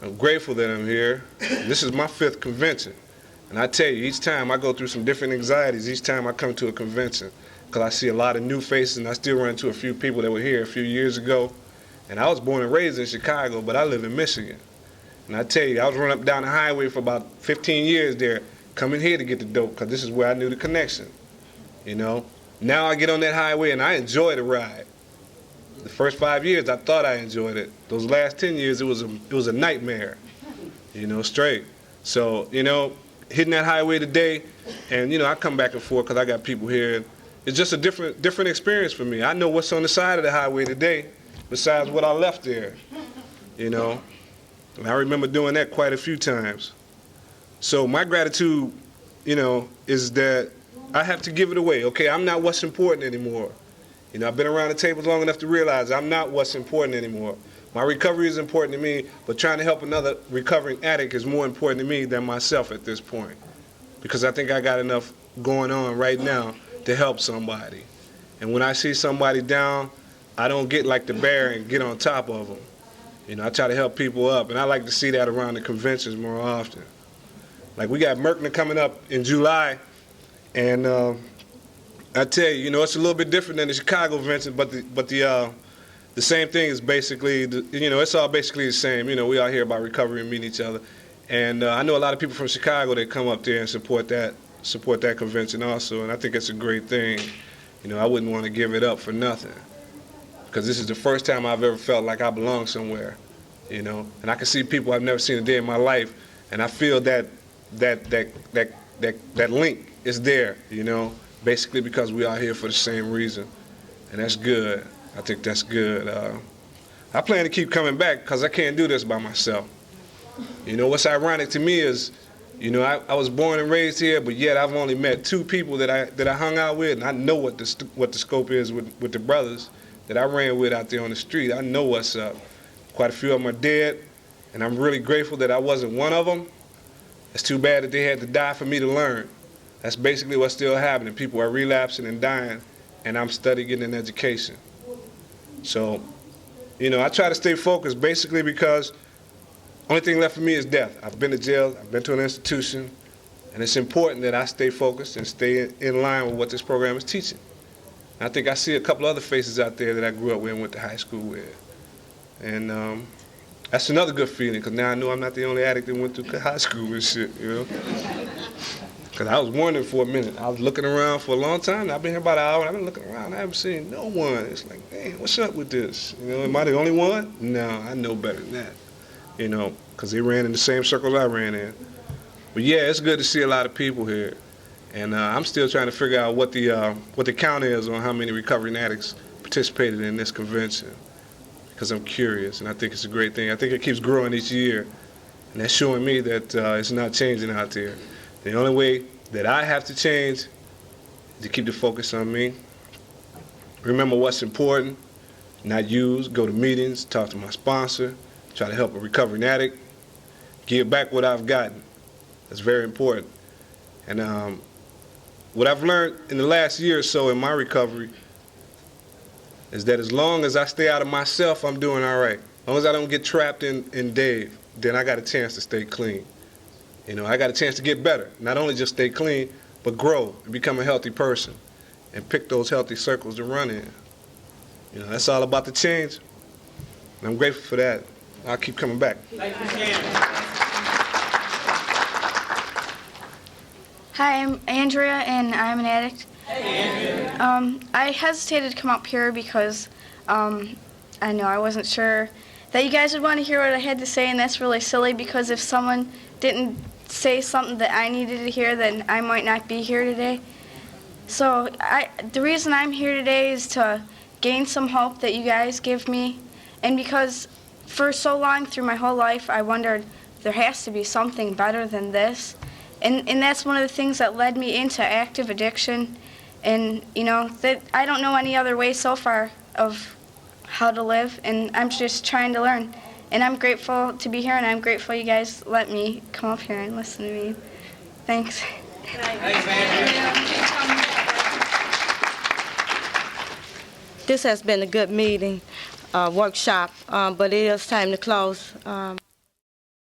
I'm grateful that I'm here. This is my 5th convention. And I tell you, each time I go through some different anxieties, each time I come to a convention, because I see a lot of new faces, and I still run into a few people that were here a few years ago. And I was born and raised in Chicago, but I live in Michigan. And I tell you, I was running up down the highway for about 15 years there, coming here to get the dope, because this is where I knew the connection, you know. Now I get on that highway and I enjoy the ride. The first 5 years, I thought I enjoyed it. Those last 10 years, it was a nightmare, you know, straight. So, you know, hitting that highway today, and, you know, I come back and forth because I got people here. And it's just a different experience for me. I know what's on the side of the highway today besides what I left there, you know. And I remember doing that quite a few times. So my gratitude, you know, is that I have to give it away. Okay, I'm not what's important anymore. You know, I've been around the tables long enough to realize I'm not what's important anymore. My recovery is important to me, but trying to help another recovering addict is more important to me than myself at this point. Because I think I got enough going on right now to help somebody. And when I see somebody down, I don't get like the bear and get on top of them. You know, I try to help people up, and I like to see that around the conventions more often. Like, we got Merckner coming up in July, and I tell you, you know, it's a little bit different than the Chicago convention, but the same thing is basically, you know, it's all basically the same. You know, we all hear about recovery and meeting each other, and I know a lot of people from Chicago that come up there and support that convention also, and I think it's a great thing. You know, I wouldn't want to give it up for nothing, because this is the first time I've ever felt like I belong somewhere, you know. And I can see people I've never seen a day in my life, and I feel that link is there, you know, basically because we are here for the same reason, and that's good. I think that's good. I plan to keep coming back because I can't do this by myself. You know, what's ironic to me is, you know, I was born and raised here, but yet I've only met 2 people that I hung out with, and I know what the scope is with the brothers that I ran with out there on the street. I know what's up. Quite a few of them are dead, and I'm really grateful that I wasn't one of them. It's too bad that they had to die for me to learn. That's basically what's still happening. People are relapsing and dying, and I'm studying getting an education. So, you know, I try to stay focused basically because only thing left for me is death. I've been to jail, I've been to an institution, and it's important that I stay focused and stay in line with what this program is teaching. I think I see a couple other faces out there that I grew up with and went to high school with. And that's another good feeling, because now I know I'm not the only addict that went through high school and shit, you know? Because I was wondering for a minute. I was looking around for a long time. I've been here about an hour, and I've been looking around. I haven't seen no one. It's like, man, what's up with this? You know, am I the only one? No, I know better than that. You know, because they ran in the same circles I ran in. But yeah, it's good to see a lot of people here. And I'm still trying to figure out what the count is on how many recovering addicts participated in this convention, because I'm curious, and I think it's a great thing. I think it keeps growing each year, and that's showing me that it's not changing out there. The only way that I have to change is to keep the focus on me, remember what's important, not use, go to meetings, talk to my sponsor, try to help a recovering addict, give back what I've gotten. That's very important. And what I've learned in the last year or so in my recovery is that as long as I stay out of myself, I'm doing all right. As long as I don't get trapped in Dave, then I got a chance to stay clean. You know, I got a chance to get better. Not only just stay clean, but grow and become a healthy person and pick those healthy circles to run in. You know, that's all about the change. And I'm grateful for that. I'll keep coming back. Thank you, Hi, I'm Andrea, and I'm an addict. Hey, Andrea. I hesitated to come up here because I know I wasn't sure that you guys would want to hear what I had to say, and that's really silly because if someone didn't say something that I needed to hear, then I might not be here today. So the reason I'm here today is to gain some hope that you guys give me, and because for so long through my whole life I wondered there has to be something better than this. And that's one of the things that led me into active addiction. And, you know, that I don't know any other way so far of how to live, and I'm just trying to learn. And I'm grateful to be here, and I'm grateful you guys let me come up here and listen to me. Thanks. This has been a good meeting, workshop, but it is time to close.